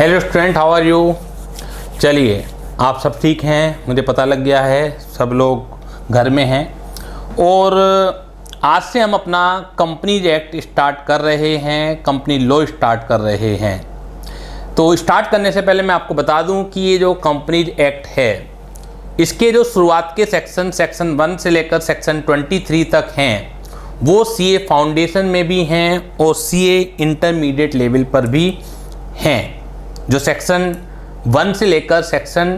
Hello student, how are you. चलिए, आप सब ठीक हैं, मुझे पता लग गया है, सब लोग घर में हैं। और आज से हम अपना कंपनीज एक्ट स्टार्ट कर रहे हैं, कंपनी लॉ स्टार्ट कर रहे हैं। तो स्टार्ट करने से पहले मैं आपको बता दूं कि ये जो कंपनीज एक्ट है, इसके जो शुरुआत के सेक्शन 1 से लेकर सेक्शन 23 तक हैं, वो सीए फाउंडेशन में भी हैं और सीए इंटरमीडिएट लेवल पर भी हैं। जो सेक्शन 1 से लेकर सेक्शन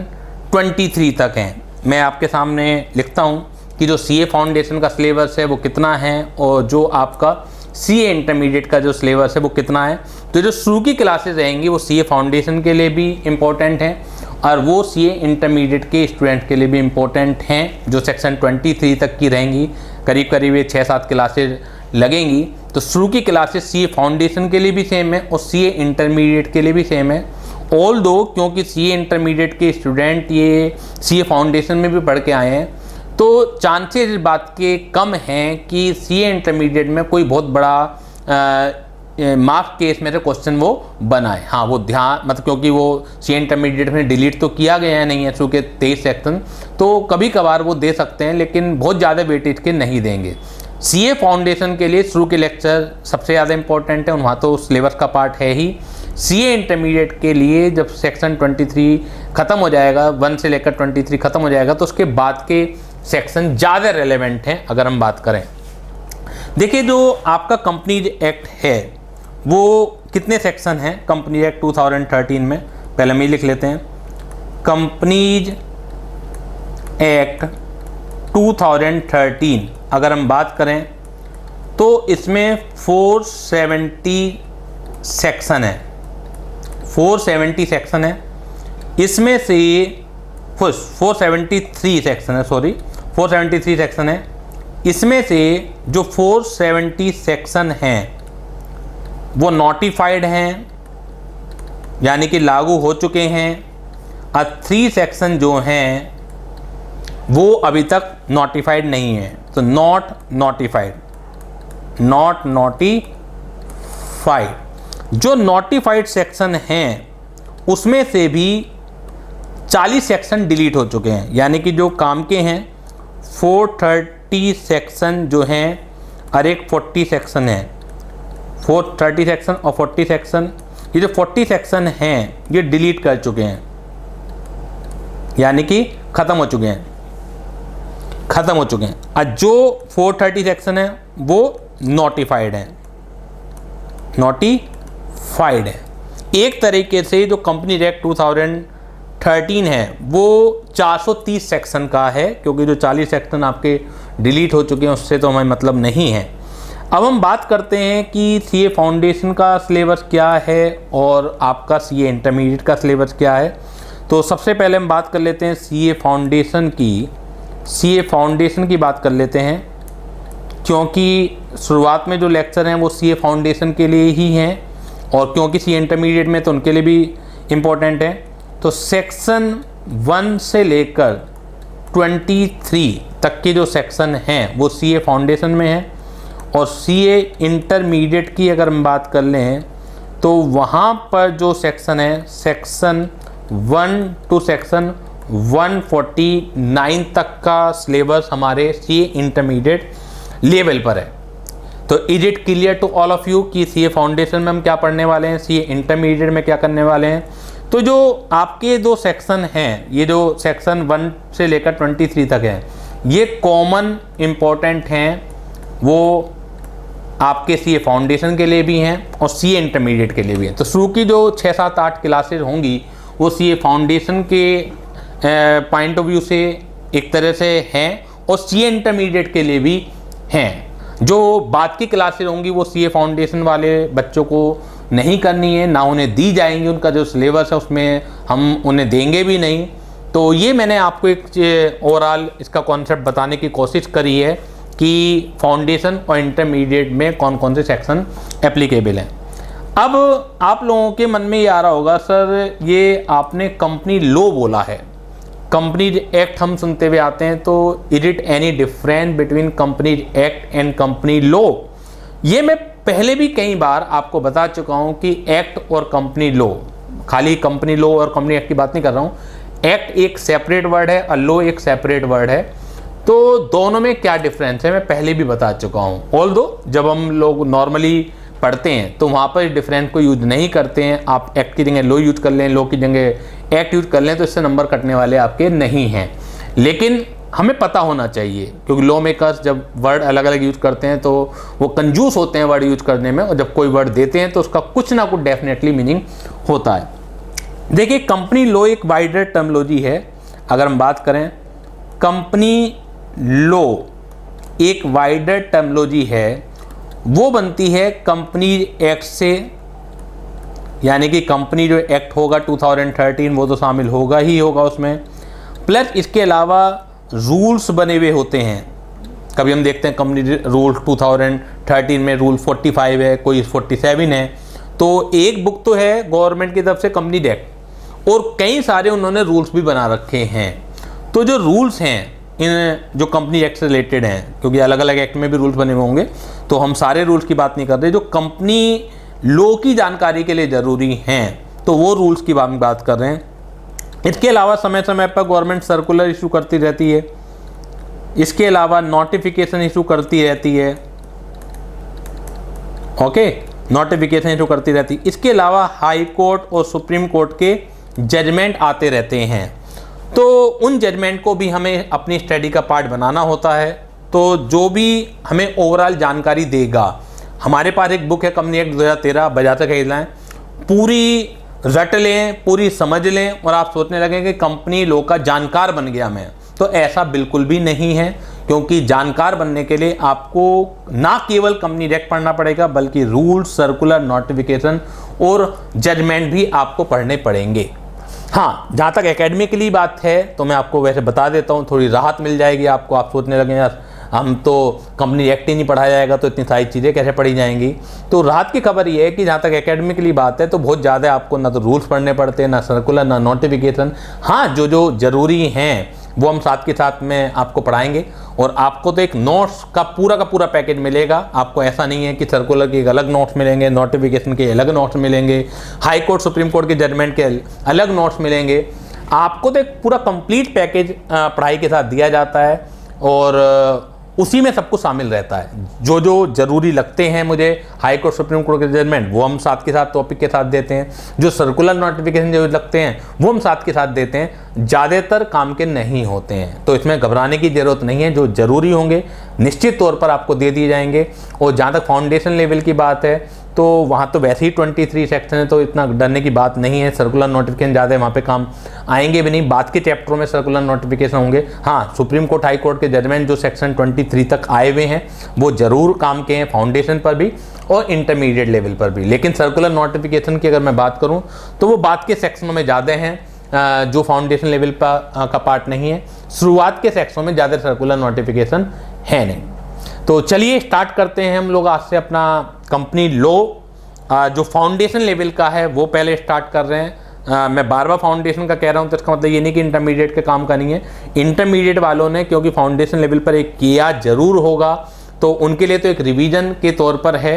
23 तक हैं, मैं आपके सामने लिखता हूँ कि जो सीए फाउंडेशन का सिलेबस है वो कितना है और जो आपका सीए इंटरमीडिएट का जो सिलेबस है वो कितना है। तो जो शुरू की क्लासेस रहेंगी वो सीए फाउंडेशन के लिए भी इम्पोर्टेंट हैं और वो सीए इंटरमीडिएट के स्टूडेंट के लिए भी इम्पोर्टेंट हैं। जो सेक्शन 23 तक की रहेंगी, करीब करीब ये 6-7 क्लासेज लगेंगी। तो शुरू की क्लासेस सीए फाउंडेशन के लिए भी सेम है और सीए इंटरमीडिएट के लिए भी सेम है। ऑल दो क्योंकि सीए इंटरमीडिएट के स्टूडेंट ये सीए फाउंडेशन में भी पढ़ के आए हैं, तो चांसेस इस बात के कम हैं कि सीए इंटरमीडिएट में कोई बहुत बड़ा मार्क्स केस में से क्वेश्चन वो बनाए। हाँ, वो ध्यान मतलब, क्योंकि वो सीए इंटरमीडिएट में डिलीट तो किया गया नहीं है शुरू के 23 सेक्शन, तो कभी कभार वो दे सकते हैं, लेकिन बहुत ज़्यादा वेटेज के नहीं देंगे। सीए फाउंडेशन के लिए शुरू के लेक्चर सबसे ज़्यादा इंपॉर्टेंट है, वहाँ तो सिलेबस का पार्ट है ही। सीए इंटरमीडिएट के लिए जब सेक्शन 23 ख़त्म हो जाएगा, 1 से लेकर 23 ख़त्म हो जाएगा, तो उसके बाद के सेक्शन ज़्यादा रेलेवेंट हैं। अगर हम बात करें, देखिए जो आपका कंपनीज एक्ट है वो कितने सेक्शन हैं। कंपनीज एक्ट 2013 में, पहले हम ये लिख लेते हैं, कंपनीज एक्ट 2013 अगर हम बात करें तो इसमें 470 सेक्शन है। 470 सेक्शन है, इसमें से 473 सेक्शन है, 473 सेक्शन है। इसमें से जो 470 सेक्शन हैं वो नोटिफाइड हैं, यानी कि लागू हो चुके हैं, और 3 सेक्शन जो हैं वो अभी तक नोटिफाइड नहीं है। तो नॉट नोटिफाइड। जो नोटिफाइड सेक्शन हैं उसमें से भी 40 सेक्शन डिलीट हो चुके हैं, यानी कि जो काम के हैं 430 सेक्शन जो हैं और एक 40 सेक्शन है। 430 सेक्शन और 40 सेक्शन, ये जो 40 सेक्शन हैं ये डिलीट कर चुके हैं, यानी कि ख़त्म हो चुके हैं। और जो 430 सेक्शन है वो नोटिफाइड है। एक तरीके से जो कंपनी एक्ट 2013 है वो 430 सेक्शन का है, क्योंकि जो 40 सेक्शन आपके डिलीट हो चुके हैं उससे तो हमें मतलब नहीं है। अब हम बात करते हैं कि सीए फाउंडेशन का सिलेबस क्या है और आपका सीए इंटरमीडिएट का सिलेबस क्या है। तो सबसे पहले हम बात कर लेते हैं सीए फाउंडेशन की बात कर लेते हैं, क्योंकि शुरुआत में जो लेक्चर हैं वो सीए फाउंडेशन के लिए ही हैं और क्योंकि सीए इंटरमीडिएट में तो उनके लिए भी इम्पोर्टेंट है। तो सेक्शन 1 से लेकर 23 तक के जो सेक्शन हैं वो सीए फाउंडेशन में हैं और सीए इंटरमीडिएट की अगर हम बात कर लें तो वहाँ पर जो सेक्शन है, सेक्शन 1 टू सेक्शन 149 तक का सिलेबस हमारे सीए इंटरमीडिएट लेवल पर है। तो is it clear to all of you कि सीए फाउंडेशन में हम क्या पढ़ने वाले हैं, सीए इंटरमीडिएट में क्या करने वाले हैं। तो जो आपके दो सेक्शन हैं, ये जो सेक्शन 1 से लेकर 23 तक है, ये कॉमन इम्पोर्टेंट हैं, वो आपके सीए फाउंडेशन के लिए भी हैं और सीए इंटरमीडिएट के लिए भी हैं। तो शुरू की जो 6-7-8 क्लासेज होंगी वो सीए फाउंडेशन के पॉइंट ऑफ व्यू से एक तरह से हैं और सीए इंटरमीडिएट के लिए भी हैं। जो बाद की क्लासेज होंगी वो सीए फाउंडेशन वाले बच्चों को नहीं करनी है, ना उन्हें दी जाएंगी। उनका जो सिलेबस है उसमें हम उन्हें देंगे भी नहीं। तो ये मैंने आपको एक ओवरऑल इसका कॉन्सेप्ट बताने की कोशिश करी है कि फाउंडेशन और इंटरमीडिएट में कौन कौन से सेक्शन एप्लीकेबल हैं। अब आप लोगों के मन में ये आ रहा होगा, सर ये आपने कंपनी लॉ बोला है, कंपनीज एक्ट हम सुनते हुए आते हैं, तो is it any difference between companies act and company law. ये मैं पहले भी कई बार आपको बता चुका हूं कि एक्ट और कंपनी लॉ खाली कंपनी लॉ और कंपनी एक्ट की बात नहीं कर रहा हूँ। एक्ट एक सेपरेट वर्ड है और लॉ एक सेपरेट वर्ड है, तो दोनों में क्या डिफरेंस है मैं पहले भी बता चुका हूँ। ऑल्दो जब हम लोग नॉर्मली पढ़ते हैं तो वहाँ पर डिफरेंस को यूज नहीं करते हैं। आप एक्ट की जगह लॉ यूज कर लें, लॉ की जगह एक्ट यूज कर लें, तो इससे नंबर कटने वाले आपके नहीं हैं। लेकिन हमें पता होना चाहिए, क्योंकि लॉ मेकर्स जब वर्ड अलग अलग यूज करते हैं तो वो कंजूस होते हैं वर्ड यूज करने में, और जब कोई वर्ड देते हैं तो उसका कुछ ना कुछ डेफिनेटली मीनिंग होता है। देखिए, कंपनी लॉ एक वाइडर टर्मिनोलॉजी है। अगर हम बात करें, कंपनी लॉ एक वाइडर टर्मिनोलॉजी है, वो बनती है कंपनी एक्ट से, यानी कि कंपनी जो एक्ट होगा 2013 वो तो शामिल होगा ही होगा उसमें, प्लस इसके अलावा रूल्स बने हुए होते हैं। कभी हम देखते हैं कंपनी रूल 2013 में रूल 45 है, कोई 47 है, तो एक बुक तो है गवर्नमेंट की तरफ से कंपनी एक्ट, और कई सारे उन्होंने रूल्स भी बना रखे हैं। तो जो रूल्स हैं इन जो कंपनी एक्ट से रिलेटेड हैं, क्योंकि अलग अलग एक्ट में भी रूल्स बने हुए होंगे, तो हम सारे रूल्स की बात नहीं कर रहे, जो कंपनी लॉ की जानकारी के लिए ज़रूरी हैं, तो वो रूल्स की बात कर रहे हैं। इसके अलावा समय समय पर गवर्नमेंट सर्कुलर इशू करती रहती है, इसके अलावा नोटिफिकेशन इशू करती रहती है, ओके, नोटिफिकेशन इशू करती रहती है। इसके अलावा हाई कोर्ट और सुप्रीम कोर्ट के जजमेंट आते रहते हैं, तो उन जजमेंट को भी हमें अपनी स्टडी का पार्ट बनाना होता है। तो जो भी हमें ओवरऑल जानकारी देगा, हमारे पास एक बुक है कंपनी एक्ट 2013, बजा से खरीद लाएं, पूरी रट लें, पूरी समझ लें और आप सोचने लगें कि कंपनी लॉ का जानकार बन गया मैं, तो ऐसा बिल्कुल भी नहीं है। क्योंकि जानकार बनने के लिए आपको ना केवल कंपनी एक्ट पढ़ना पड़ेगा, बल्कि रूल, सर्कुलर, नोटिफिकेशन और जजमेंट भी आपको पढ़ने पड़ेंगे। हाँ, जहाँ तक एकेडमिकली बात है तो मैं आपको वैसे बता देता हूँ, थोड़ी राहत मिल जाएगी आपको। आप सोचने लगे यार हम तो कंपनी एक्ट ही नहीं पढ़ाया जाएगा तो इतनी सारी चीज़ें कैसे पढ़ी जाएंगी, तो राहत की खबर ये है कि जहाँ तक एकेडमिकली बात है तो बहुत ज़्यादा आपको ना तो रूल्स पढ़ने पड़ते हैं, ना सर्कुलर, ना नोटिफिकेशन। हाँ, जो जो ज़रूरी हैं वो हम साथ के साथ में आपको पढ़ाएंगे, और आपको तो एक नोट्स का पूरा पैकेज मिलेगा। आपको ऐसा नहीं है कि सर्कुलर के अलग नोट्स मिलेंगे, नोटिफिकेशन के अलग नोट्स मिलेंगे, हाई कोर्ट सुप्रीम कोर्ट के जजमेंट के अलग नोट्स मिलेंगे। आपको तो एक पूरा कंप्लीट पैकेज पढ़ाई के साथ दिया जाता है, और उसी में सब कुछ शामिल रहता है। जो जो ज़रूरी लगते हैं मुझे हाई कोर्ट सुप्रीम कोर्ट के जजमेंट, वो हम साथ के साथ टॉपिक के साथ देते हैं। जो सर्कुलर नोटिफिकेशन जो लगते हैं वो हम साथ के साथ देते हैं। ज़्यादातर काम के नहीं होते हैं, तो इसमें घबराने की ज़रूरत नहीं है। जो ज़रूरी होंगे निश्चित तौर पर आपको दे दिए जाएंगे। और जहाँ तक फाउंडेशन लेवल की बात है तो वहाँ तो वैसे ही 23 सेक्शन है, तो इतना डरने की बात नहीं है। सर्कुलर नोटिफिकेशन ज़्यादा वहाँ पे काम आएंगे भी नहीं, बाद के चैप्टरों में सर्कुलर नोटिफिकेशन होंगे। हाँ, सुप्रीम कोर्ट, हाई कोर्ट के जजमेंट जो सेक्शन 23 तक आए हुए हैं वो ज़रूर काम के हैं, फाउंडेशन पर भी और इंटरमीडिएट लेवल पर भी। लेकिन सर्कुलर नोटिफिकेशन की अगर मैं बात करूँ तो वो बाद के सेक्शनों में ज़्यादा हैं, जो फाउंडेशन लेवल का पार्ट नहीं है। शुरुआत के सेक्शनों में ज़्यादा सर्कुलर नोटिफिकेशन है नहीं। तो चलिए स्टार्ट करते हैं हम लोग आज से अपना कंपनी लॉ। जो फाउंडेशन लेवल का है वो पहले स्टार्ट कर रहे हैं। मैं बार बार फाउंडेशन का कह रहा हूँ तो इसका मतलब ये नहीं कि इंटरमीडिएट के काम का नहीं है। इंटरमीडिएट वालों ने क्योंकि फाउंडेशन लेवल पर एक किया ज़रूर होगा, तो उनके लिए तो एक रिवीजन के तौर पर है,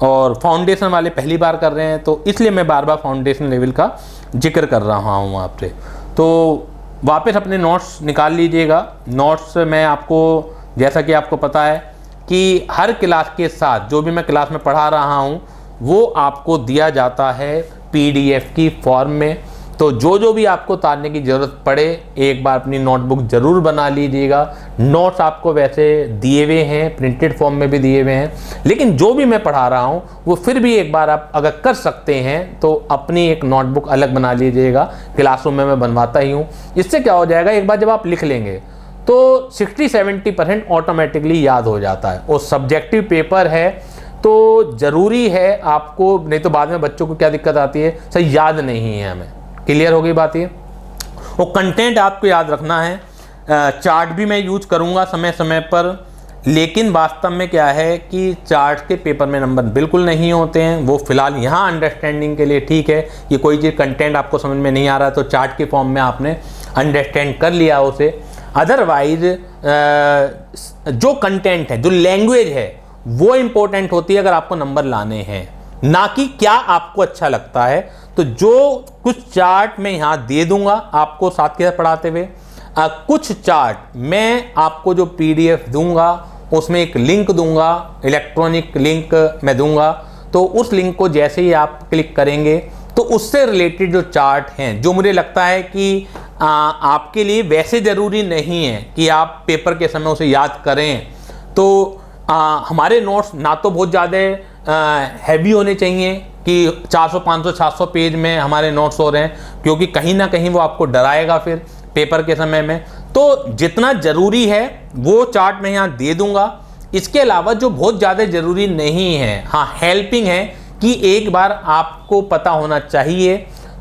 और फाउंडेशन वाले पहली बार कर रहे हैं, तो इसलिए मैं बार बार फाउंडेशन लेवल का जिक्र कर रहा हूँ आपसे। तो वापस अपने नोट्स निकाल लीजिएगा। नोट्स मैं आपको, जैसा कि आपको पता है कि हर क्लास के साथ जो भी मैं क्लास में पढ़ा रहा हूँ वो आपको दिया जाता है PDF की फॉर्म में। तो जो भी आपको उतारने की ज़रूरत पड़े एक बार अपनी नोटबुक ज़रूर बना लीजिएगा। नोट्स आपको वैसे दिए हुए हैं, प्रिंटेड फॉर्म में भी दिए हुए हैं, लेकिन जो भी मैं पढ़ा रहा हूँ वो फिर भी एक बार आप अगर कर सकते हैं तो अपनी एक नोटबुक अलग बना लीजिएगा। क्लासरूम में मैं बनवाता ही हूँ। इससे क्या हो जाएगा, एक बार जब आप लिख लेंगे तो 60-70% ऑटोमेटिकली याद हो जाता है। और सब्जेक्टिव पेपर है तो ज़रूरी है आपको, नहीं तो बाद में बच्चों को क्या दिक्कत आती है, सही याद नहीं है हमें। क्लियर हो गई बात ये। वो कंटेंट आपको याद रखना है। चार्ट भी मैं यूज करूँगा समय समय पर, लेकिन वास्तव में क्या है कि चार्ट के पेपर में नंबर बिल्कुल नहीं होते हैं। वो फिलहाल यहाँ अंडरस्टैंडिंग के लिए ठीक है कि कोई चीज़ कंटेंट आपको समझ में नहीं आ रहा तो चार्ट के फॉर्म में आपने अंडरस्टैंड कर लिया उसे। अदरवाइज जो कंटेंट है, जो लैंग्वेज है वो इम्पोर्टेंट होती है अगर आपको नंबर लाने हैं। ना कि क्या आपको अच्छा लगता है। तो जो कुछ चार्ट मैं यहाँ दे दूंगा आपको साथ के साथ पढ़ाते हुए, कुछ चार्ट मैं आपको जो PDF दूंगा उसमें एक लिंक दूंगा, इलेक्ट्रॉनिक लिंक मैं दूंगा। तो उस लिंक को जैसे ही आप क्लिक करेंगे तो उससे रिलेटेड जो चार्ट हैं, जो मुझे लगता है कि आपके लिए वैसे ज़रूरी नहीं है कि आप पेपर के समय उसे याद करें, तो हमारे नोट्स ना तो बहुत ज़्यादा हैवी होने चाहिए कि 400 500 700 पेज में हमारे नोट्स हो रहे हैं, क्योंकि कहीं ना कहीं वो आपको डराएगा फिर पेपर के समय में। तो जितना ज़रूरी है वो चार्ट मैं यहाँ दे दूंगा। इसके अलावा जो बहुत ज़्यादा ज़रूरी नहीं है, हाँ हेल्पिंग है कि एक बार आपको पता होना चाहिए,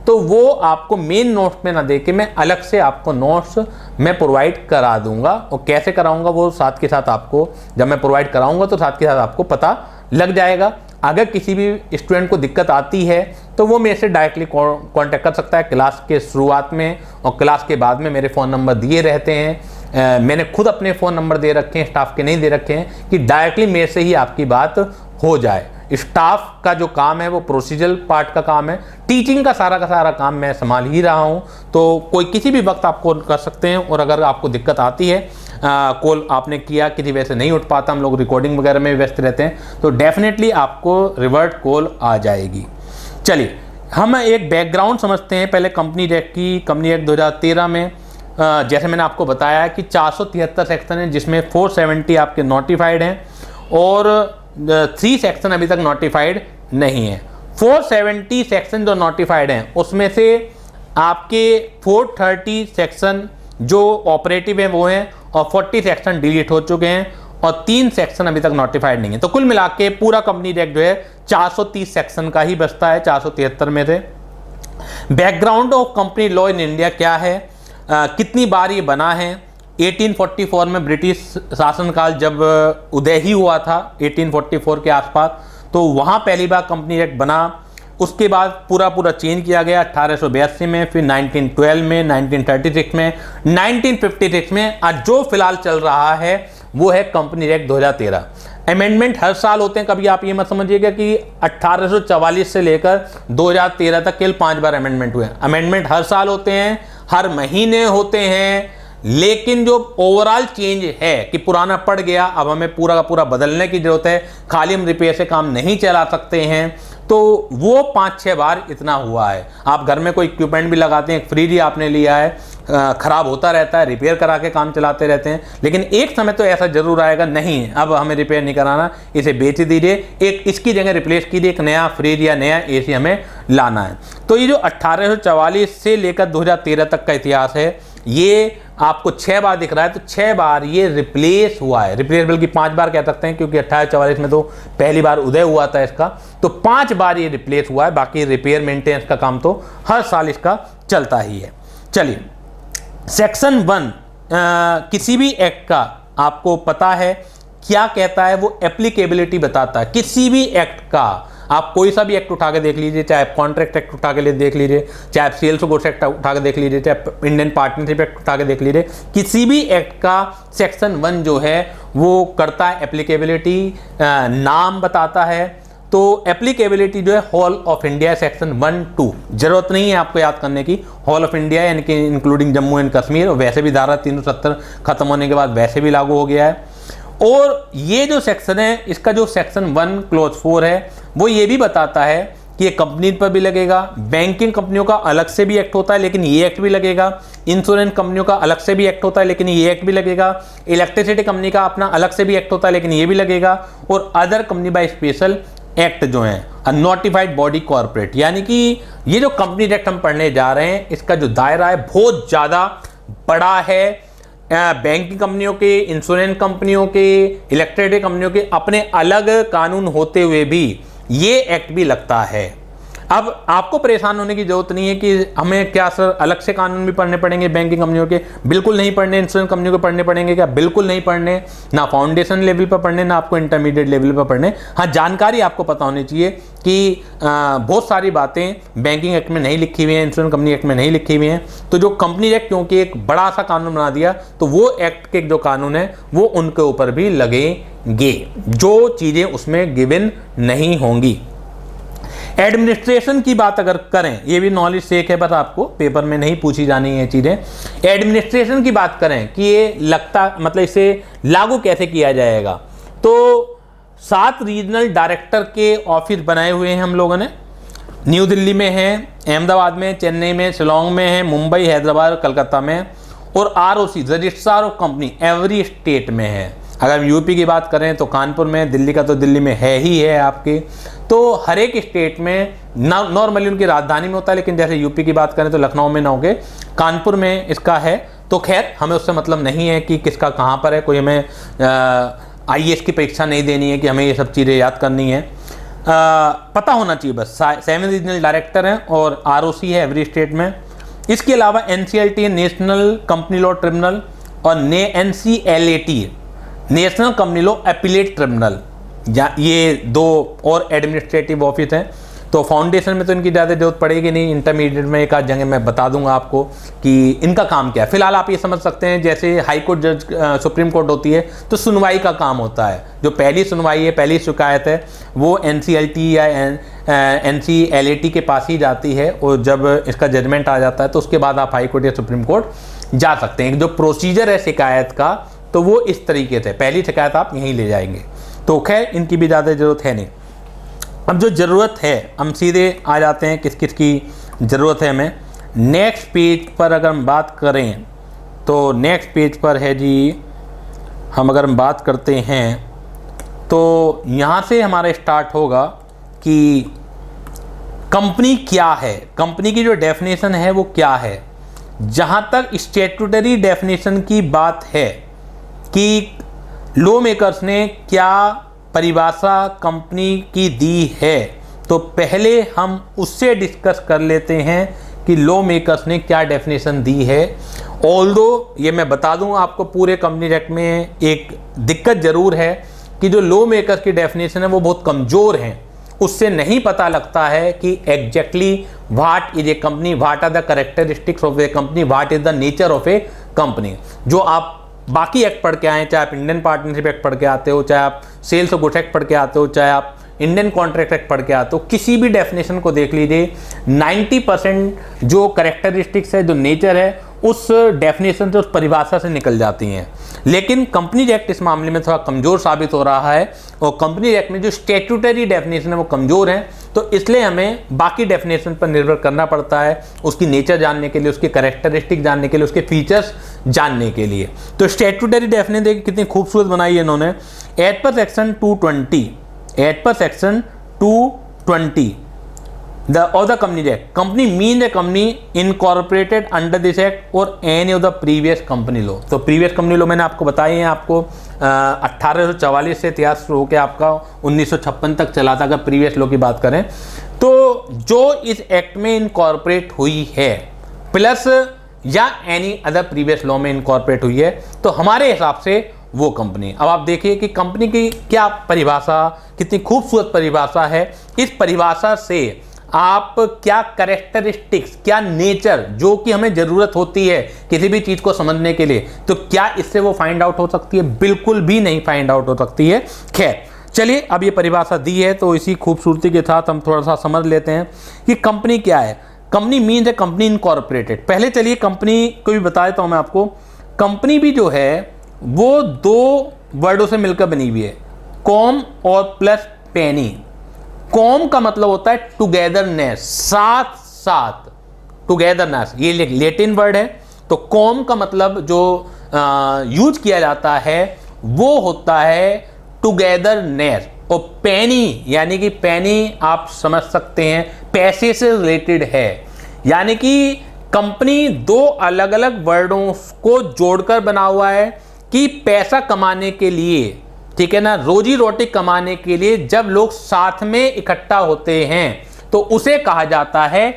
तो वो आपको मेन नोट्स में ना दे के मैं अलग से आपको नोट्स मैं प्रोवाइड करा दूंगा। और कैसे कराऊंगा वो साथ के साथ आपको, जब मैं प्रोवाइड कराऊंगा तो साथ के साथ आपको पता लग जाएगा। अगर किसी भी स्टूडेंट को दिक्कत आती है तो वो मेरे से डायरेक्टली कांटेक्ट कर सकता है क्लास के शुरुआत में, और क्लास के बाद में मेरे फ़ोन नंबर दिए रहते हैं। मैंने खुद अपने फ़ोन नंबर दे रखे हैं, स्टाफ के नहीं दे रखे हैं, कि डायरेक्टली मेरे से ही आपकी बात हो जाए। स्टाफ का जो काम है वो प्रोसीजरल पार्ट का काम है, टीचिंग का सारा काम मैं संभाल ही रहा हूँ। तो कोई किसी भी वक्त आप कॉल कर सकते हैं, और अगर आपको दिक्कत आती है, कॉल आपने किया किसी वजह से नहीं उठ पाता, हम लोग रिकॉर्डिंग वगैरह में व्यस्त रहते हैं, तो डेफिनेटली आपको रिवर्ट कॉल आ जाएगी। चलिए हम एक बैकग्राउंड समझते हैं पहले कंपनी एक्ट की। कंपनी एक्ट 2013 में जैसे मैंने आपको बताया कि 473 सेक्शन है, जिसमें 470 आपके नोटिफाइड हैं और 3 सेक्शन अभी तक नोटिफाइड नहीं है। 470 सेक्शन जो नोटिफाइड हैं उसमें से आपके 430 सेक्शन जो ऑपरेटिव हैं वो हैं, और 40 सेक्शन डिलीट हो चुके हैं, और 3 सेक्शन अभी तक नोटिफाइड नहीं है। तो कुल मिला के पूरा कंपनी एक्ट जो है 430 सेक्शन का ही बचता है 473 में से। Background of company law in India क्या है, कितनी बार ये बना है। 1844 में ब्रिटिश शासनकाल जब उदय ही हुआ था 1844 के आसपास, तो वहाँ पहली बार कंपनी एक्ट बना। उसके बाद पूरा चेंज किया गया 1882 में, फिर 1912 में, 1936 में, 1956 में, आज जो फिलहाल चल रहा है वो है कंपनी एक्ट 2013। अमेंडमेंट हर साल होते हैं, कभी आप ये मत समझिएगा कि 1844 से लेकर 2013 तक केवल 5 बार अमेंडमेंट हुए। अमेंडमेंट हर साल होते हैं, हर महीने होते हैं, लेकिन जो ओवरऑल चेंज है कि पुराना पड़ गया, अब हमें पूरा का पूरा बदलने की जरूरत है, खाली हम रिपेयर से काम नहीं चला सकते हैं, तो वो 5-6 बार इतना हुआ है। आप घर में कोई इक्विपमेंट भी लगाते हैं, फ्रिज आपने लिया है, ख़राब होता रहता है, रिपेयर करा के काम चलाते रहते हैं, लेकिन एक समय तो ऐसा जरूर आएगा, नहीं अब हमें रिपेयर नहीं कराना, इसे बेच दीजिए, एक इसकी जगह रिप्लेस कीजिए, एक नया फ्रिज या नया AC हमें लाना है। तो ये जो 1844 से लेकर 2013 तक का इतिहास है, ये आपको 6 बार दिख रहा है, तो 6 बार ये रिप्लेस हुआ है। रिप्लेस बल्कि 5 बार कह सकते हैं, क्योंकि 1844 में तो पहली बार उदय हुआ था इसका, तो 5 बार ये रिप्लेस हुआ है। बाकी रिपेयर मेंटेनेंस का काम तो हर साल इसका चलता ही है। चलिए सेक्शन 1 किसी भी एक्ट का आपको पता है क्या कहता है, वो एप्लीकेबिलिटी बताता है। किसी भी एक्ट का आप कोई सा भी एक्ट उठा के देख लीजिए, चाहे आप कॉन्ट्रैक्ट एक्ट उठा के देख लीजिए, चाहे आप सेल्स गुड्स एक्ट उठा के देख लीजिए, चाहे इंडियन पार्टनरशिप एक्ट उठा के देख लीजिए, किसी भी एक्ट का सेक्शन 1 जो है वो करता है एप्लीकेबिलिटी, नाम बताता है। तो एप्लीकेबिलिटी जो है होल ऑफ इंडिया सेक्शन 1-2, जरूरत नहीं है आपको याद करने की, होल ऑफ इंडिया यानी कि इंक्लूडिंग जम्मू एंड कश्मीर, वैसे भी धारा 370 खत्म होने के बाद वैसे भी लागू हो गया है। और ये जो सेक्शन है, इसका जो सेक्शन 1 क्लॉज 4 है, वो ये भी बताता है कि ये कंपनी पर भी लगेगा, बैंकिंग कंपनियों का अलग से भी एक्ट होता है लेकिन ये एक्ट भी लगेगा, इंश्योरेंस कंपनियों का अलग से भी एक्ट होता है लेकिन ये एक्ट भी लगेगा, इलेक्ट्रिसिटी कंपनी का अपना अलग से भी एक्ट होता है लेकिन ये भी लगेगा, और other company by special act जो है नोटिफाइड बॉडी कॉर्पोरेट, यानी कि ये जो कंपनी एक्ट हम पढ़ने जा रहे हैं इसका जो दायरा है बहुत ज़्यादा बड़ा है। बैंकिंग कंपनियों के, इंश्योरेंस कंपनियों के, इलेक्ट्रिसिटी कंपनियों के अपने अलग कानून होते हुए भी ये एक्ट भी लगता है। अब आपको परेशान होने की जरूरत नहीं है कि हमें क्या सर अलग से कानून भी पढ़ने पड़ेंगे बैंकिंग कंपनियों के, बिल्कुल नहीं पढ़ने। इंश्योरेंस कंपनियों के पढ़ने पड़ेंगे क्या? बिल्कुल नहीं पढ़ने, ना फाउंडेशन लेवल पर पढ़ने, ना आपको इंटरमीडिएट लेवल पर पढ़ने। हाँ, जानकारी आपको पता होनी चाहिए कि बहुत सारी बातें बैंकिंग एक्ट में नहीं लिखी हुई हैं, इंश्योरेंस कंपनी एक्ट में नहीं लिखी हुई हैं। तो जो कंपनी एक्ट क्योंकि एक बड़ा सा कानून बना दिया, तो वो एक्ट के जो कानून है वो उनके ऊपर भी लगेंगे, जो चीज़ें उसमें गिवन नहीं होंगी। एडमिनिस्ट्रेशन की बात अगर करें, ये भी नॉलेज सेक है, बस आपको पेपर में नहीं पूछी जानी है चीज़ें। एडमिनिस्ट्रेशन की बात करें कि ये लगता मतलब इसे लागू कैसे किया जाएगा, तो 7 रीजनल डायरेक्टर के ऑफिस बनाए हुए हैं हम लोगों ने। न्यू दिल्ली में है, अहमदाबाद में, चेन्नई में, शिलोंग में है, मुंबई, हैदराबाद, कलकत्ता में। और ROC registrar of company every state में है। अगर यूपी की बात करें तो कानपुर में, दिल्ली का तो दिल्ली में है ही है आपके। तो हर एक स्टेट में नॉर्मली उनकी राजधानी में होता है, लेकिन जैसे यूपी की बात करें तो लखनऊ में ना होके कानपुर में इसका है। तो खैर हमें उससे मतलब नहीं है कि किसका कहाँ पर है, कोई हमें IAS की परीक्षा नहीं देनी है कि हमें ये सब चीज़ें याद करनी है, पता होना चाहिए बस। 7 रीजनल डायरेक्टर हैं और ROC है एवरी स्टेट में। इसके अलावा NCLT national company law tribunal और NCLAT national company law appellate tribunal, ये 2 और एडमिनिस्ट्रेटिव ऑफिस हैं। तो फाउंडेशन में तो इनकी ज़्यादा जरूरत पड़ेगी नहीं, इंटरमीडिएट में एक आध जगह मैं बता दूंगा आपको कि इनका काम क्या है। फिलहाल आप ये समझ सकते हैं जैसे हाई कोर्ट जज, सुप्रीम कोर्ट होती है तो सुनवाई का काम होता है। जो पहली सुनवाई है, पहली शिकायत है, वो NCLT या NCLAT के पास ही जाती है, और जब इसका जजमेंट आ जाता है तो उसके बाद आप हाई कोर्ट या सुप्रीम कोर्ट जा सकते हैं। जो प्रोसीजर है शिकायत का तो वो इस तरीके से, पहली शिकायत आप यहीं ले जाएंगे। तो खैर इनकी भी ज़्यादा ज़रूरत है नहीं। अब जो ज़रूरत है, हम सीधे आ जाते हैं किस किस की ज़रूरत है हमें। नेक्स्ट पेज पर अगर हम बात करें तो नेक्स्ट पेज पर है जी, हम अगर हम बात करते हैं तो यहाँ से हमारा स्टार्ट होगा कि कंपनी क्या है, कंपनी की जो डेफिनेशन है वो क्या है। जहाँ तक स्टैट्यूटरी डेफिनेशन की बात है कि लॉ मेकर्स ने क्या परिभाषा कंपनी की दी है, तो पहले हम उससे डिस्कस कर लेते हैं कि लॉ मेकर्स ने क्या डेफिनेशन दी है। ऑल्दो ये मैं बता दूं आपको, पूरे कंपनी एक्ट में एक दिक्कत जरूर है कि जो लॉ मेकर्स की डेफिनेशन है वो बहुत कमज़ोर हैं। उससे नहीं पता लगता है कि exactly what is a company, what are the characteristics of a company, what is the nature of a company. जो आप बाकी एक्ट पढ़ के आए, चाहे आप इंडियन पार्टनरशिप एक्ट पढ़ के आते हो, चाहे आप सेल्स ऑफ गुड्स एक्ट पढ़ के आते हो, चाहे आप इंडियन कॉन्ट्रैक्ट एक्ट पढ़ के आते हो, किसी भी डेफिनेशन को देख लीजिए, 90% जो कैरेक्टरिस्टिक्स है, जो नेचर है, उस डेफिनेशन से, उस परिभाषा से निकल जाती हैं। लेकिन कंपनी एक्ट इस मामले में थोड़ा कमज़ोर साबित हो रहा है, और कंपनी एक्ट में जो स्टैट्यूटरी डेफिनेशन है वो कमज़ोर है। तो इसलिए हमें बाकी डेफिनेशन पर निर्भर करना पड़ता है, उसकी नेचर जानने के लिए, उसके कैरेक्टरिस्टिक जानने के लिए, उसके फीचर्स जानने के लिए। तो स्टैट्यूटरी डेफिनेशन देखिए कितनी खूबसूरत बनाई है इन्होंने। As per section 220 of the Companies Act, company means a company incorporated under this act or any of the previous company law। तो previous company law मैंने आपको बताए हैं, आपको 1844 से इतिहास शुरू होकर आपका 1956 तक चला था अगर प्रीवियस लॉ की बात करें। तो जो इस एक्ट में इनकॉर्पोरेट हुई है प्लस या एनी अदर प्रीवियस लॉ में इनकॉर्पोरेट हुई है, तो हमारे हिसाब से वो कंपनी। अब आप देखिए कि कंपनी की क्या परिभाषा, कितनी खूबसूरत परिभाषा है। इस परिभाषा से आप क्या कैरेक्टरिस्टिक्स, क्या नेचर जो कि हमें ज़रूरत होती है किसी भी चीज़ को समझने के लिए, तो क्या इससे वो फाइंड आउट हो सकती है? बिल्कुल भी नहीं फाइंड आउट हो सकती है। खैर चलिए, अब ये परिभाषा दी है तो इसी खूबसूरती के साथ हम थोड़ा सा समझ लेते हैं कि कंपनी क्या है। कंपनी मीन्स है कंपनी इनकॉर्पोरेटेड। पहले चलिए कंपनी को भी बता देता हूँ मैं आपको। कंपनी भी जो है वो 2 वर्डों से मिलकर बनी हुई है, कॉम और प्लस पेनी। कॉम का मतलब होता है टुगेदरनेस, साथ साथ, टुगेदरनेस, ये लैटिन वर्ड है। तो कॉम का मतलब जो यूज किया जाता है वो होता है टुगेदरनेस। और पेनी यानी कि पेनी आप समझ सकते हैं पैसे से रिलेटेड है, यानी कि कंपनी 2 अलग अलग वर्डों को जोड़कर बना हुआ है कि पैसा कमाने के लिए, ठीक है ना, रोजी रोटी कमाने के लिए जब लोग साथ में इकट्ठा होते हैं तो उसे कहा जाता है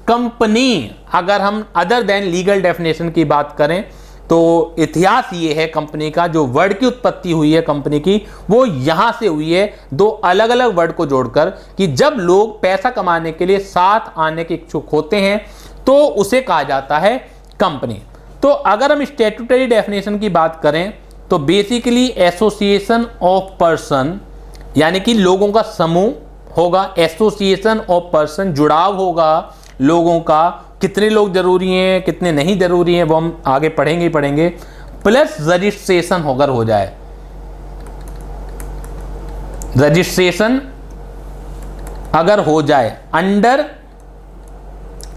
कंपनी। अगर हम अदर देन लीगल डेफिनेशन की बात करें तो इतिहास ये है कंपनी का, जो वर्ड की उत्पत्ति हुई है कंपनी की वो यहां से हुई है 2 अलग अलग वर्ड को जोड़कर, कि जब लोग पैसा कमाने के लिए साथ आने के इच्छुक होते हैं तो उसे कहा जाता है कंपनी। तो अगर हम स्टैट्यूटरी डेफिनेशन की बात करें तो बेसिकली एसोसिएशन ऑफ पर्सन, यानी कि लोगों का समूह होगा, एसोसिएशन ऑफ पर्सन, जुड़ाव होगा लोगों का, कितने लोग जरूरी हैं कितने नहीं जरूरी हैं वो हम आगे पढ़ेंगे ही पढ़ेंगे, प्लस रजिस्ट्रेशन अगर हो जाए, रजिस्ट्रेशन अगर हो जाए अंडर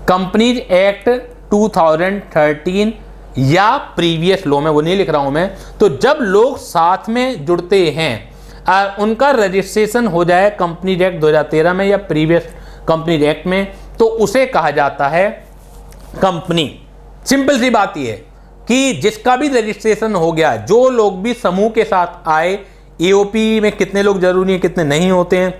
कंपनीज एक्ट 2013 या प्रीवियस लॉ में, वो नहीं लिख रहा हूं मैं, तो जब लोग साथ में जुड़ते हैं उनका रजिस्ट्रेशन हो जाए कंपनीज एक्ट 2013 में या प्रीवियस कंपनीज एक्ट में, तो उसे कहा जाता है कंपनी। सिंपल सी बात यह है कि जिसका भी रजिस्ट्रेशन हो गया, जो लोग भी समूह के साथ आए, एओपी में कितने लोग जरूरी हैं कितने नहीं होते हैं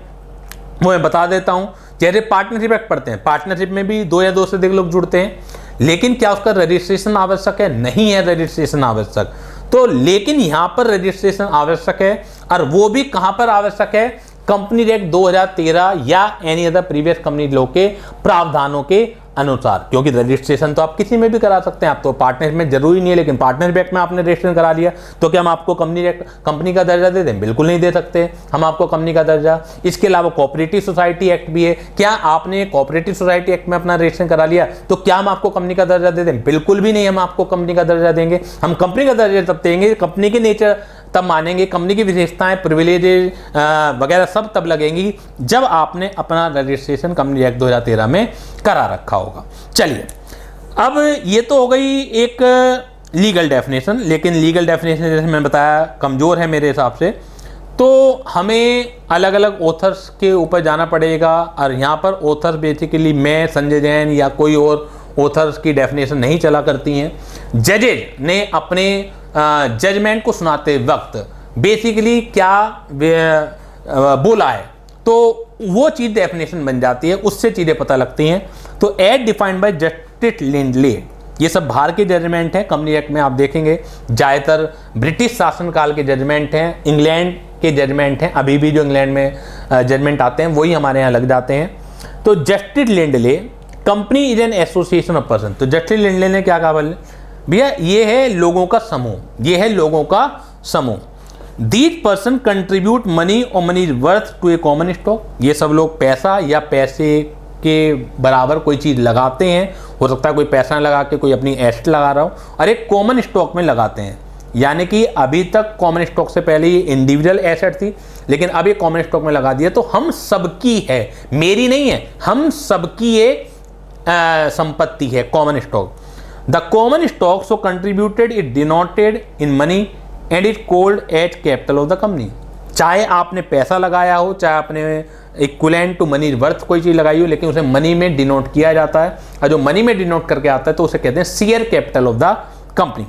वो मैं बता देता हूं। जैसे पार्टनरशिप एक्ट पढ़ते हैं, पार्टनरशिप में भी 2 या 2 से अधिक लोग जुड़ते हैं, लेकिन क्या उसका रजिस्ट्रेशन आवश्यक है? नहीं है रजिस्ट्रेशन आवश्यक। तो लेकिन यहां पर रजिस्ट्रेशन आवश्यक है, और वो भी कहां पर आवश्यक है? कंपनी एक्ट 2013 या any other previous company law के प्रावधानों के अनुसार, क्योंकि रजिस्ट्रेशन तो आप किसी में भी करा सकते हैं, आप तो पार्टनरशिप में जरूरी नहीं है, लेकिन पार्टनरशिप एक्ट में आपने रजिस्ट्रेशन करा लिया तो क्या हम आपको कंपनी का दर्जा दे दें? बिल्कुल नहीं दे सकते हम आपको कंपनी का दर्जा। इसके अलावा कोऑपरेटिव सोसाइटी एक्ट भी है, क्या आपने कोऑपरेटिव सोसाइटी एक्ट में अपना रजिस्ट्रेशन करा लिया तो क्या हम आपको कंपनी का दर्जा दे दें? बिल्कुल भी नहीं हम आपको कंपनी का दर्जा देंगे। हम कंपनी का दर्जा तब देंगे, कंपनी के नेचर तब मानेंगे, कंपनी की विशेषताएं प्रिविलेजेज वगैरह सब तब लगेंगी जब आपने अपना रजिस्ट्रेशन कंपनी एक्ट 2013 में करा रखा होगा। चलिए, अब ये तो हो गई एक लीगल डेफिनेशन, लेकिन लीगल डेफिनेशन जैसे मैंने बताया कमज़ोर है मेरे हिसाब से, तो हमें अलग अलग ऑथर्स के ऊपर जाना पड़ेगा। और यहाँ पर ऑथर्स बेसिकली मैं, संजय जैन या कोई और ऑथर्स की डेफिनेशन नहीं चला करती हैं। जजेज ने अपने जजमेंट को सुनाते वक्त बेसिकली क्या बोला है, तो वो चीज़ डेफिनेशन बन जाती है, उससे चीज़ें पता लगती हैं। तो as defined by Justice Lindley, ये सब बाहर के जजमेंट हैं। कंपनी एक्ट में आप देखेंगे ज़्यादातर ब्रिटिश शासनकाल के जजमेंट हैं, इंग्लैंड के जजमेंट हैं, अभी भी जो इंग्लैंड में जजमेंट आते हैं वही हमारे यहाँ लग जाते हैं। तो justice Lindley, company is an association of person, तो जस्टिस लिंडले ने क्या कहा बोले भैया, ये है लोगों का समूह, ये है लोगों का समूह। दीज पर्सन कंट्रीब्यूट मनी और money is worth to a common stock, ये सब लोग पैसा या पैसे के बराबर कोई चीज़ लगाते हैं, हो सकता है कोई पैसा लगा के कोई अपनी एसेट लगा रहा हो, और एक कॉमन स्टॉक में लगाते हैं। यानी कि अभी तक कॉमन स्टॉक से पहले ये इंडिविजुअल एसेट थी, लेकिन अब ये कॉमन स्टॉक में लगा दिया, तो हम सबकी है, मेरी नहीं है, हम सबकी ये संपत्ति है common stock. The common stock so contributed it denoted in money and it called as capital of the company. चाहे आपने पैसा लगाया हो, चाहे आपने इक्विवेलेंट टू मनी वर्थ कोई चीज़ लगाई हो, लेकिन उसे मनी में डिनोट किया जाता है, और जो मनी में डिनोट करके आता है तो उसे कहते हैं share capital of the company.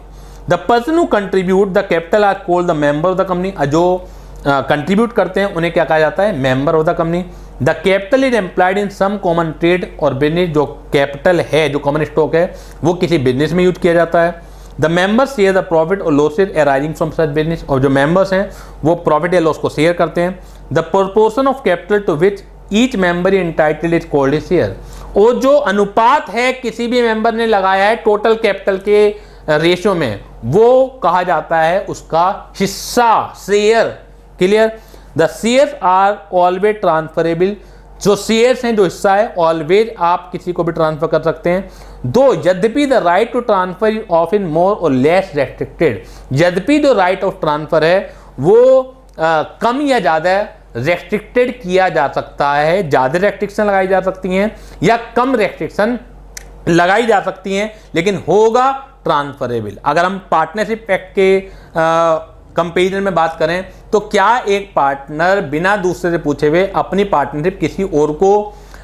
The person who contribute the capital are called the member of the company, जो कंट्रीब्यूट करते हैं उन्हें क्या कहा जाता है? Member of the company. The capital is employed in some common trade और business, जो कैपिटल है, जो कॉमन स्टॉक है, वो किसी बिजनेस में यूज किया जाता है। The members share the profit और losses arising from such business, और जो मेंबर्स हैं वो प्रॉफिट या लॉस को शेयर करते हैं। The proportion of capital to which each member is entitled is called a share, और जो अनुपात है किसी भी मेंबर ने लगाया है टोटल कैपिटल के रेशियो में, वो कहा जाता है उसका हिस्सा, share. Clear? The shares are always transferable, जो शेयर्स हैं, जो हिस्सा है, ऑलवेज आप किसी को भी ट्रांसफर कर सकते हैं। दो यद्यपि the right to transfer of in more or less restricted, यद्यपि जो राइट ऑफ ट्रांसफर है वो कम या ज़्यादा रेस्ट्रिक्टेड किया जा सकता है, ज़्यादा रेस्ट्रिक्शन लगाई जा सकती हैं या कम रेस्ट्रिक्शन लगाई जा सकती हैं, लेकिन होगा ट्रांसफरेबल। अगर हम पार्टनरशिप एक्ट के कंपेरिजन में बात करें तो क्या एक पार्टनर बिना दूसरे से पूछे हुए अपनी पार्टनरशिप किसी और को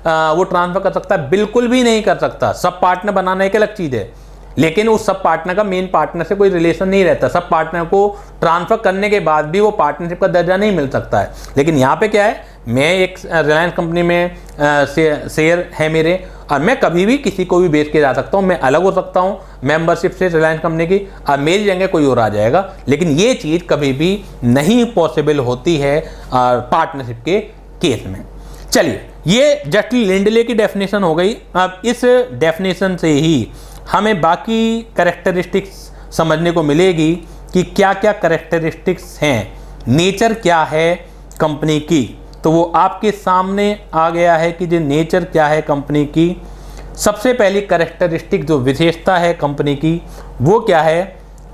वो ट्रांसफर कर सकता है? बिल्कुल भी नहीं कर सकता। सब पार्टनर बनाना एक अलग चीज़ है, लेकिन उस सब पार्टनर का मेन पार्टनर से कोई रिलेशन नहीं रहता। सब पार्टनर को ट्रांसफर करने के बाद भी वो पार्टनरशिप का दर्जा नहीं मिल सकता है। लेकिन यहाँ पे क्या है, मैं एक रिलायंस कंपनी में शेयर है मेरे, और मैं कभी भी किसी को भी बेच के जा सकता हूँ, मैं अलग हो सकता हूँ मेंबरशिप से रिलायंस कंपनी की, और मेरी जगह कोई और आ जाएगा। लेकिन ये चीज़ कभी भी नहीं पॉसिबल होती है पार्टनरशिप के केस में। चलिए, ये जस्टिस लिंडले की डेफिनेशन हो गई। अब इस डेफिनेशन से ही हमें बाकी कैरेक्टरिस्टिक्स समझने को मिलेगी कि क्या क्या कैरेक्टरिस्टिक्स हैं, नेचर क्या है कंपनी की, तो वो आपके सामने आ गया है कि जो नेचर क्या है कंपनी की। सबसे पहली कैरेक्टरिस्टिक जो विशेषता है कंपनी की वो क्या है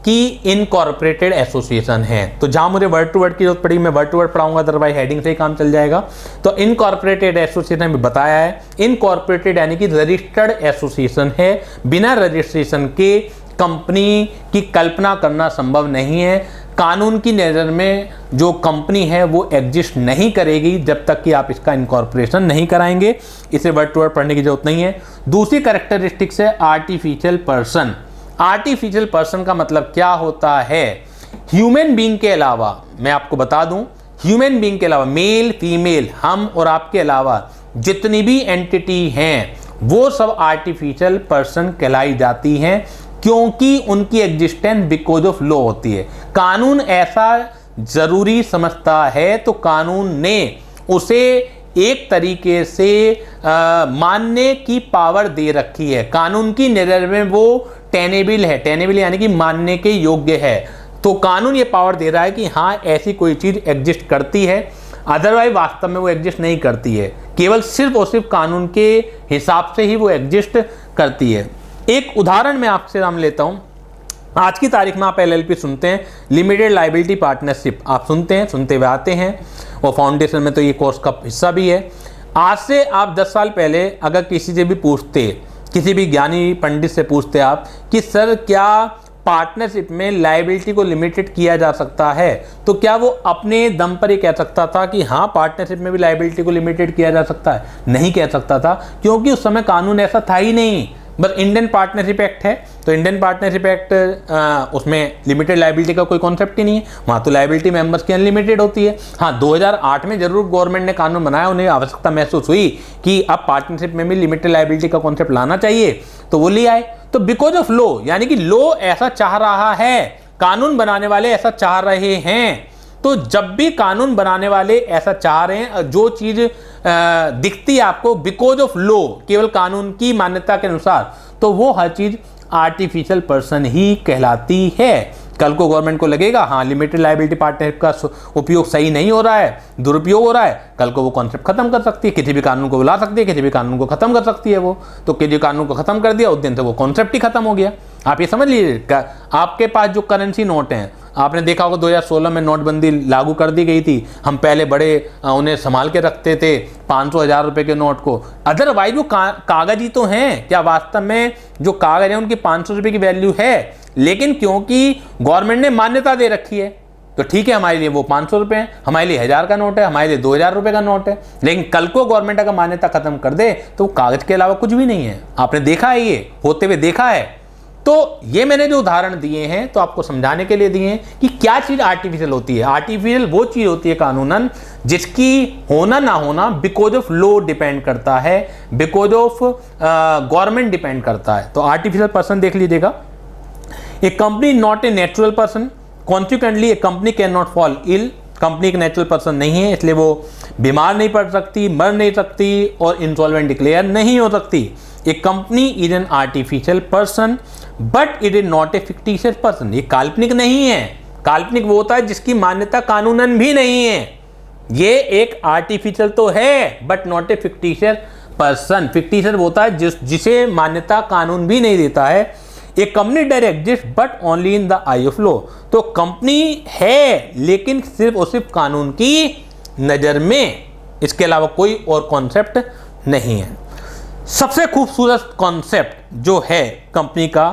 कि इनकॉर्पोरेटेड एसोसिएशन है। तो जहां मुझे वर्ड टू वर्ड की जरूरत पड़ी मैं वर्ड टू वर्ड पढ़ाऊंगा, अदरवाइज हेडिंग से ही काम चल जाएगा। तो इनकॉर्पोरेटेड एसोसिएशन में बताया है, इनकॉर्पोरेटेड यानी कि रजिस्टर्ड एसोसिएशन है। बिना रजिस्ट्रेशन के कंपनी की कल्पना करना संभव नहीं है। कानून की नज़र में जो कंपनी है वो एग्जिस्ट नहीं करेगी जब तक कि आप इसका इनकॉर्पोरेशन नहीं कराएंगे। इसे वर्ड टू वर्ड पढ़ने की जरूरत नहीं है। दूसरी कैरेक्टरिस्टिक्स है आर्टिफिशियल पर्सन। आर्टिफिशियल पर्सन का मतलब क्या होता है? ह्यूमन बीइंग के अलावा, मैं आपको बता दूं, ह्यूमन बीइंग के अलावा मेल फीमेल हम और आपके अलावा जितनी भी एंटिटी हैं वो सब आर्टिफिशियल पर्सन कहलाई जाती हैं, क्योंकि उनकी एग्जिस्टेंस बिकॉज ऑफ लॉ होती है। कानून ऐसा जरूरी समझता है तो कानून ने उसे एक तरीके से मानने की पावर दे रखी है। कानून की नज़र में वो टेनेबल है, टेनेबल यानी कि मानने के योग्य है। तो कानून ये पावर दे रहा है कि हाँ ऐसी कोई चीज़ एग्जिस्ट करती है, अदरवाइज वास्तव में वो एग्जिस्ट नहीं करती है। केवल सिर्फ और सिर्फ कानून के हिसाब से ही वो एग्जिस्ट करती है। एक उदाहरण मैं आपसे नाम लेता हूं। आज की तारीख में आप एलएलपी सुनते हैं, लिमिटेड लायबिलिटी पार्टनरशिप आप सुनते हैं, सुनते हुए आते हैं, और फाउंडेशन में तो ये कोर्स का हिस्सा भी है। आज से आप 10 साल पहले अगर किसी से भी पूछते, किसी भी ज्ञानी पंडित से पूछते आप कि सर क्या पार्टनरशिप में लायबिलिटी को लिमिटेड किया जा सकता है, तो क्या वो अपने दम पर ही कह सकता था कि हाँ पार्टनरशिप में भी लायबिलिटी को लिमिटेड किया जा सकता है? नहीं कह सकता था, क्योंकि उस समय कानून ऐसा था ही नहीं। बस इंडियन पार्टनरशिप एक्ट है, तो इंडियन पार्टनरशिप एक्ट उसमें लिमिटेड लायबिलिटी का कोई कॉन्सेप्ट ही नहीं है। वहाँ तो लायबिलिटी मेंबर्स की अनलिमिटेड होती है। हाँ 2008 में जरूर गवर्नमेंट ने कानून बनाया, उन्हें आवश्यकता महसूस हुई कि अब पार्टनरशिप में भी लिमिटेड लायबिलिटी का कॉन्सेप्ट लाना चाहिए, तो वो ले आए। तो बिकॉज ऑफ लॉ, यानी कि लॉ ऐसा चाह रहा है, कानून बनाने वाले ऐसा चाह रहे हैं। तो जब भी कानून बनाने वाले ऐसा चाह रहे हैं, जो चीज दिखती है आपको बिकॉज ऑफ लॉ, केवल कानून की मान्यता के अनुसार, तो वो हर चीज आर्टिफिशियल पर्सन ही कहलाती है। कल को गवर्नमेंट को लगेगा हाँ लिमिटेड लायबिलिटी पार्टनरशिप का उपयोग सही नहीं हो रहा है, दुरुपयोग हो रहा है, कल को वो कॉन्सेप्ट खत्म कर सकती है, किसी भी कानून को बुला सकती है, किसी भी कानून को खत्म कर सकती है वो। तो किसी कानून को खत्म कर दिया उस दिन से वो कॉन्सेप्ट ही खत्म हो गया। आप ये समझ लीजिए, आपके पास जो करेंसी नोट हैं, आपने देखा होगा 2016 में नोटबंदी लागू कर दी गई थी। हम पहले बड़े उन्हें संभाल के रखते थे 500-1000 रुपए के नोट को। अदरवाइज वो कागज ही तो हैं। क्या वास्तव में जो कागज है उनकी 500 रुपए की वैल्यू है? लेकिन क्योंकि गवर्नमेंट ने मान्यता दे रखी है तो ठीक है, हमारे लिए वो 500 रुपए है, हमारे लिए 1000 का नोट है, हमारे लिए 2000 रुपए का नोट है। लेकिन कल को गवर्नमेंट अगर मान्यता खत्म कर दे तो कागज के अलावा कुछ भी नहीं है। आपने देखा है, ये होते हुए देखा है। तो ये मैंने जो उदाहरण दिए हैं तो आपको समझाने के लिए दिए हैं कि क्या चीज आर्टिफिशियल होती है। आर्टिफिशियल वो चीज होती है कानूनन जिसकी होना ना होना बिकॉज ऑफ लॉ डिपेंड करता है, बिकॉज ऑफ गवर्नमेंट डिपेंड करता है। तो आर्टिफिशियल पर्सन देख लीजिएगा, a company not a natural person, consequently a company can not fall ill. Company एक नेचुरल पर्सन नहीं है, इसलिए वो बीमार नहीं पड़ सकती, मर नहीं सकती और इंसॉल्वेंट डिक्लेयर नहीं हो सकती। A company is an artificial person but it is not a fictitious person. ये काल्पनिक नहीं है। काल्पनिक वो होता है जिसकी मान्यता कानूनन भी नहीं है। ये एक आर्टिफिशियल तो है but not a fictitious person. Fictitious होता है जिसे मान्यता कानून भी नहीं देता है। ए कंपनी डर exist but only in the eye of law. तो कंपनी है लेकिन सिर्फ और सिर्फ कानून की नजर में, इसके अलावा कोई और कॉन्सेप्ट नहीं है। सबसे खूबसूरत कॉन्सेप्ट जो है कंपनी का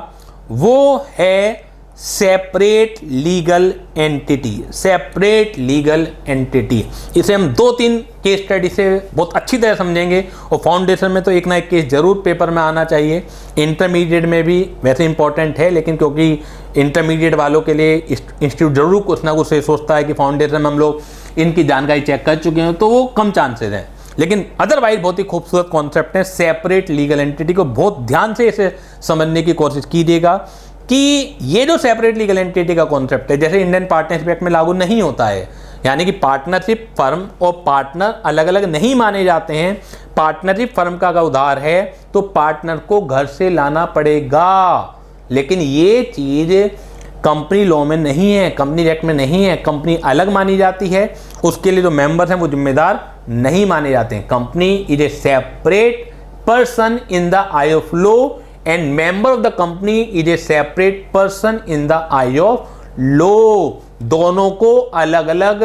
वो है separate legal entity. Separate legal entity, इसे हम 2-3 केस स्टडी से बहुत अच्छी तरह समझेंगे और फाउंडेशन में तो एक ना एक केस जरूर पेपर में आना चाहिए। इंटरमीडिएट में भी वैसे इंपॉर्टेंट है, लेकिन क्योंकि इंटरमीडिएट वालों के लिए इंस्टीट्यूट जरूर कुछ ना कुछ सोचता है कि फाउंडेशन में हम लोग इनकी जानकारी चेक कर चुके हैं तो वो कम चांसेस हैं। लेकिन अदरवाइज बहुत ही खूबसूरत कॉन्सेप्ट है सेपरेट लीगल एंटिटी को। बहुत ध्यान से इसे समझने की कोशिश कीजिएगा कि ये जो सेपरेट लीगल एंटिटी का कॉन्सेप्ट है, जैसे इंडियन पार्टनरशिप एक्ट में लागू नहीं होता है, यानी कि पार्टनरशिप फर्म और पार्टनर अलग अलग नहीं माने जाते हैं। पार्टनरशिप फर्म का अगर उधार है तो पार्टनर को घर से लाना पड़ेगा, लेकिन ये चीज कंपनी लॉ में नहीं है, कंपनी एक्ट में नहीं है। कंपनी अलग मानी जाती है, उसके लिए जो मेंबर्स हैं वो जिम्मेदार नहीं माने जाते हैं। Company is a separate person in the eye of law and member of the company is a separate person in the eye of law. दोनों को अलग अलग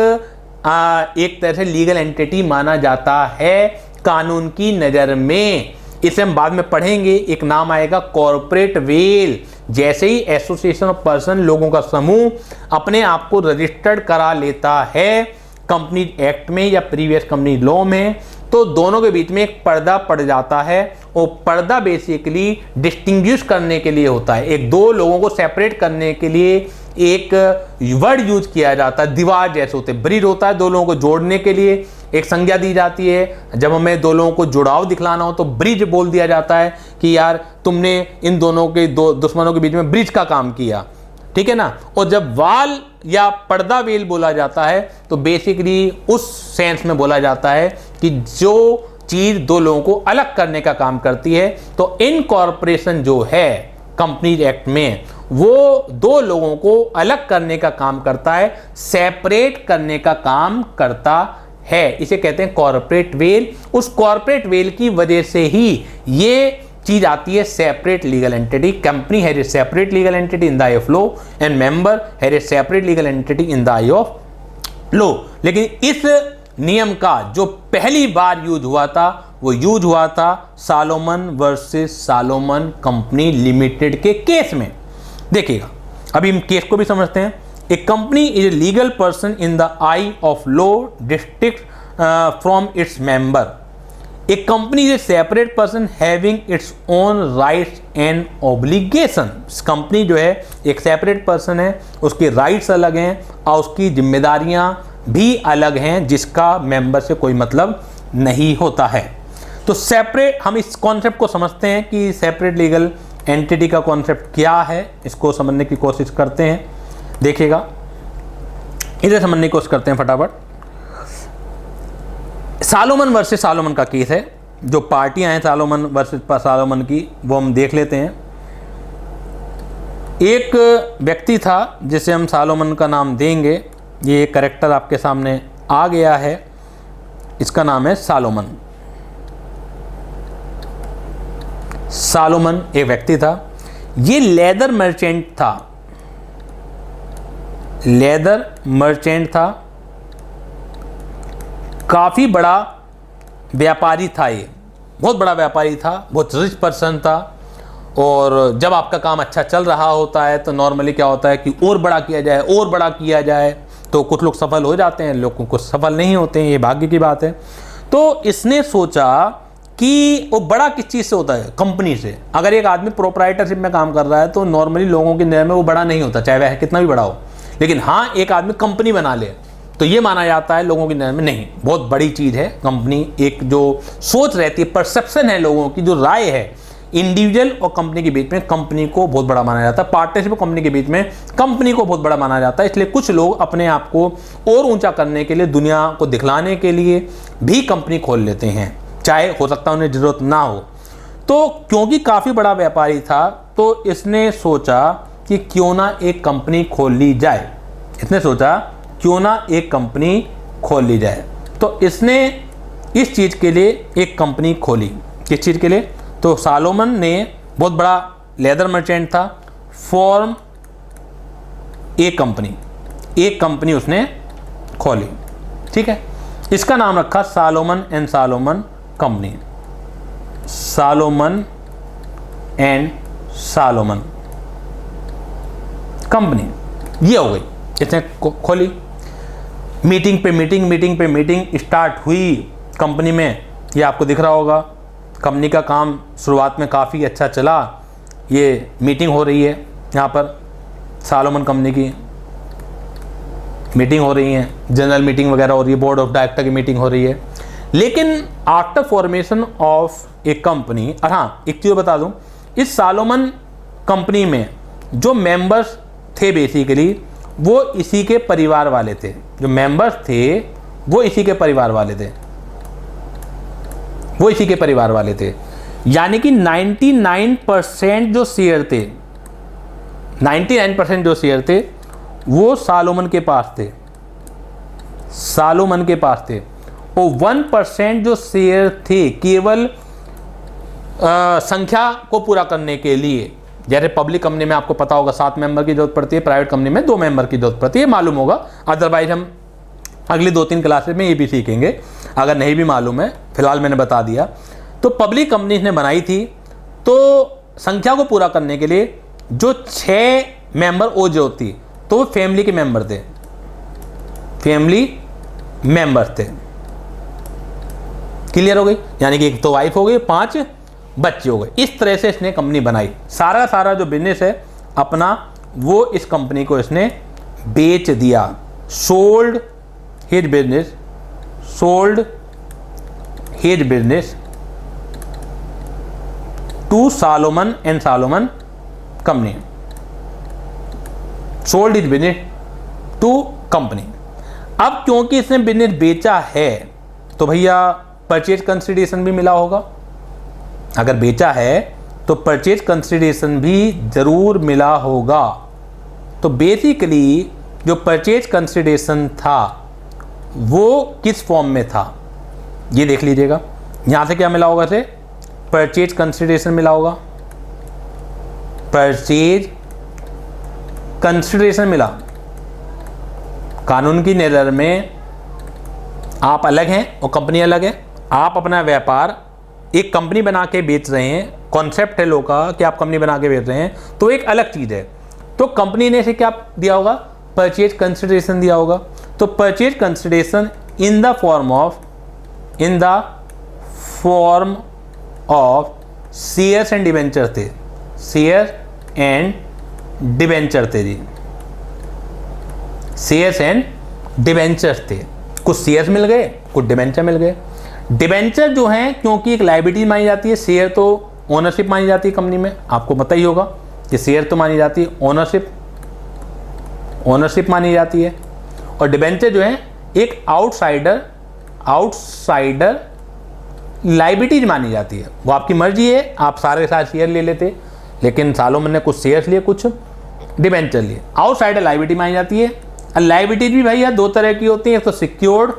एक तरह से लीगल एंटिटी माना जाता है कानून की नज़र में। इसे हम बाद में पढ़ेंगे। एक नाम आएगा कॉर्पोरेट वेल। जैसे ही एसोसिएशन ऑफ पर्सन, लोगों का समूह अपने आप को रजिस्टर्ड करा लेता है कंपनी एक्ट में या प्रीवियस कंपनी लॉ में, तो दोनों के बीच में एक पर्दा पड़ जाता है। और पर्दा बेसिकली डिस्टिंग्विश करने के लिए होता है, एक दो लोगों को सेपरेट करने के लिए एक वर्ड यूज किया जाता है। दीवार जैसे होते, ब्रिज होता है, दो लोगों को जोड़ने के लिए एक संज्ञा दी जाती है। जब हमें दो लोगों को जुड़ाव दिखलाना हो तो ब्रिज बोल दिया जाता है कि यार तुमने इन दोनों के, दो दुश्मनों के बीच में ब्रिज का काम किया, ठीक है ना। और जब वाल या पर्दा वेल बोला जाता है तो बेसिकली उस सेंस में बोला जाता है कि जो चीज दो लोगों को अलग करने का काम करती है। तो इनकॉर्पोरेशन जो है कंपनी एक्ट में, वो दो लोगों को अलग करने का काम करता है, सेपरेट करने का काम करता है। इसे कहते हैं कॉर्पोरेट वेल। उस कॉर्पोरेट वेल की वजह से ही ये चीज आती है separate legal entity. Company has a separate legal entity in the eye of law and member has a separate legal entity in the eye of law. लेकिन इस नियम का जो पहली बार यूज हुआ था वो यूज हुआ था Salomon versus Salomon company limited के केस में। देखिएगा, अभी हम केस को भी समझते हैं। A company is a legal person in the eye of law distinct from its member. A company is a separate person having its own rights and obligation. Company जो है एक सेपरेट पर्सन है, उसके rights अलग हैं और उसकी जिम्मेदारियां भी अलग हैं, जिसका मेंबर से कोई मतलब नहीं होता है। तो सेपरेट, हम इस कॉन्सेप्ट को समझते हैं कि सेपरेट लीगल एंटिटी का कॉन्सेप्ट क्या है, इसको समझने की कोशिश करते हैं। देखिएगा, इसे समझने की कोशिश करते हैं फटाफट। सालोमन वर्सेस सालोमन का केस है। जो पार्टियां हैं सालोमन वर्सेस सालोमन की, वो हम देख लेते हैं। एक व्यक्ति था जिसे हम सालोमन का नाम देंगे। ये कैरेक्टर आपके सामने आ गया है, इसका नाम है सालोमन। सालोमन एक व्यक्ति था, ये लेदर मर्चेंट था। लेदर मर्चेंट था, काफ़ी बड़ा व्यापारी था। ये बहुत बड़ा व्यापारी था, बहुत रिच पर्सन था। और जब आपका काम अच्छा चल रहा होता है तो नॉर्मली क्या होता है कि और बड़ा किया जाए, और बड़ा किया जाए। तो कुछ लोग सफल हो जाते हैं, लोग कुछ सफल नहीं होते हैं, ये भाग्य की बात है। तो इसने सोचा कि वो बड़ा किस चीज़ से होता है, कंपनी से। अगर एक आदमी प्रोप्राइटरशिप में काम कर रहा है तो नॉर्मली लोगों की नज़र में वो बड़ा नहीं होता, चाहे वह कितना भी बड़ा हो। लेकिन हाँ, एक आदमी कंपनी बना ले तो ये माना जाता है लोगों की नज़र में नहीं, बहुत बड़ी चीज़ है कंपनी। एक जो सोच रहती है, परसेप्शन है लोगों की, जो राय है इंडिविजुअल और कंपनी के बीच में, कंपनी को बहुत बड़ा माना जाता है। पार्टनरशिप और कंपनी के बीच में कंपनी को बहुत बड़ा माना जाता है। इसलिए कुछ लोग अपने आप को और ऊंचा करने के लिए, दुनिया को दिखलाने के लिए भी कंपनी खोल लेते हैं, चाहे हो सकता है उन्हें ज़रूरत ना हो। तो क्योंकि काफ़ी बड़ा व्यापारी था तो इसने सोचा कि क्यों ना एक कंपनी खोल ली जाए। इसने सोचा क्यों ना एक कंपनी खोल ली जाए। तो इसने इस चीज़ के लिए एक कंपनी खोली। किस चीज़ के लिए? तो सालोमन ने, बहुत बड़ा लेदर मर्चेंट था, फॉर्म एक कंपनी उसने खोली, ठीक है। इसका नाम रखा Salomon and Salomon company. Salomon and Salomon company ये हो गई, इसने खोली। मीटिंग पे मीटिंग स्टार्ट हुई कंपनी में। ये आपको दिख रहा होगा, कंपनी का काम शुरुआत में काफ़ी अच्छा चला। ये मीटिंग हो रही है, यहाँ पर सालोमन कंपनी की मीटिंग हो रही है, जनरल मीटिंग वगैरह हो रही है, बोर्ड ऑफ डायरेक्टर की मीटिंग हो रही है। लेकिन after formation of a company, और हाँ एक चीज़ बता दूँ, इस सालोमन कंपनी में जो मेंबर्स थे बेसिकली वो इसी के परिवार वाले थे। जो मेंबर्स थे वो इसी के परिवार वाले थे, यानी कि 99% जो शेयर थे, 99% जो शेयर थे वो सालोमन के पास थे। वो 1% जो शेयर थे केवल संख्या को पूरा करने के लिए, जैसे पब्लिक कंपनी में आपको पता होगा 7 मेंबर की जरूरत पड़ती है, प्राइवेट कंपनी में 2 मेंबर की जरूरत पड़ती है, मालूम होगा, अदरवाइज हम अगली 2-3 क्लासेस में ये भी सीखेंगे अगर नहीं भी मालूम है, फिलहाल मैंने बता दिया। तो पब्लिक कंपनी ने बनाई थी, तो संख्या को पूरा करने के लिए जो 6 मेंबर वो जो होती, तो वो फैमिली के मेंबर थे, फैमिली मेंबर थे। क्लियर हो गई, यानी कि एक तो वाइफ हो गई, 5 बच्चे हो गए। इस तरह से इसने कंपनी बनाई। सारा जो बिजनेस है अपना वो इस कंपनी को इसने बेच दिया। Sold his business, sold his business to Salomon and Salomon company, sold his business to company. अब क्योंकि इसने बिजनेस बेचा है तो भैया परचेज कंसिडरेशन भी मिला होगा। अगर बेचा है तो परचेज कंसिडरेशन भी जरूर मिला होगा। तो बेसिकली जो परचेज कंसिडरेशन था वो किस फॉर्म में था ये देख लीजिएगा। यहां से क्या मिला होगा, से परचेज कंसिडरेशन मिला होगा, परचेज कंसिडरेशन मिला। कानून की नज़र में आप अलग हैं और कंपनी अलग है। आप अपना व्यापार एक कंपनी बना के बेच रहे हैं, कॉन्सेप्ट है लोगों का कि आप कंपनी बना के बेच रहे हैं, तो एक अलग चीज़ है। तो कंपनी ने इसे क्या दिया होगा, परचेज कंसिडरेशन दिया होगा। तो purchase consideration in the form of shares and debenture थे, शेयर एंड डिबेंचर थे जी, शेयर्स एंड डिबेंचर थे। कुछ शेयर्स मिल गए, कुछ डिबेंचर मिल गए। डिबेंचर जो हैं क्योंकि एक लायबिलिटी मानी जाती है, शेयर तो ओनरशिप मानी जाती है कंपनी में, आपको पता ही होगा कि शेयर तो मानी जाती है, ओनरशिप मानी जाती है। और डिबेंचर जो है एक आउटसाइडर लायबिलिटीज मानी जाती है। वो आपकी मर्जी है, आप सारे शेयर ले लेते, लेकिन सालोमन ने कुछ शेयर्स लिए, कुछ डिबेंचर लिए। आउटसाइडर लायबिलिटी मानी जाती है। और लायबिलिटीज भी भैया 2 तरह की होती है, एक तो सिक्योर्ड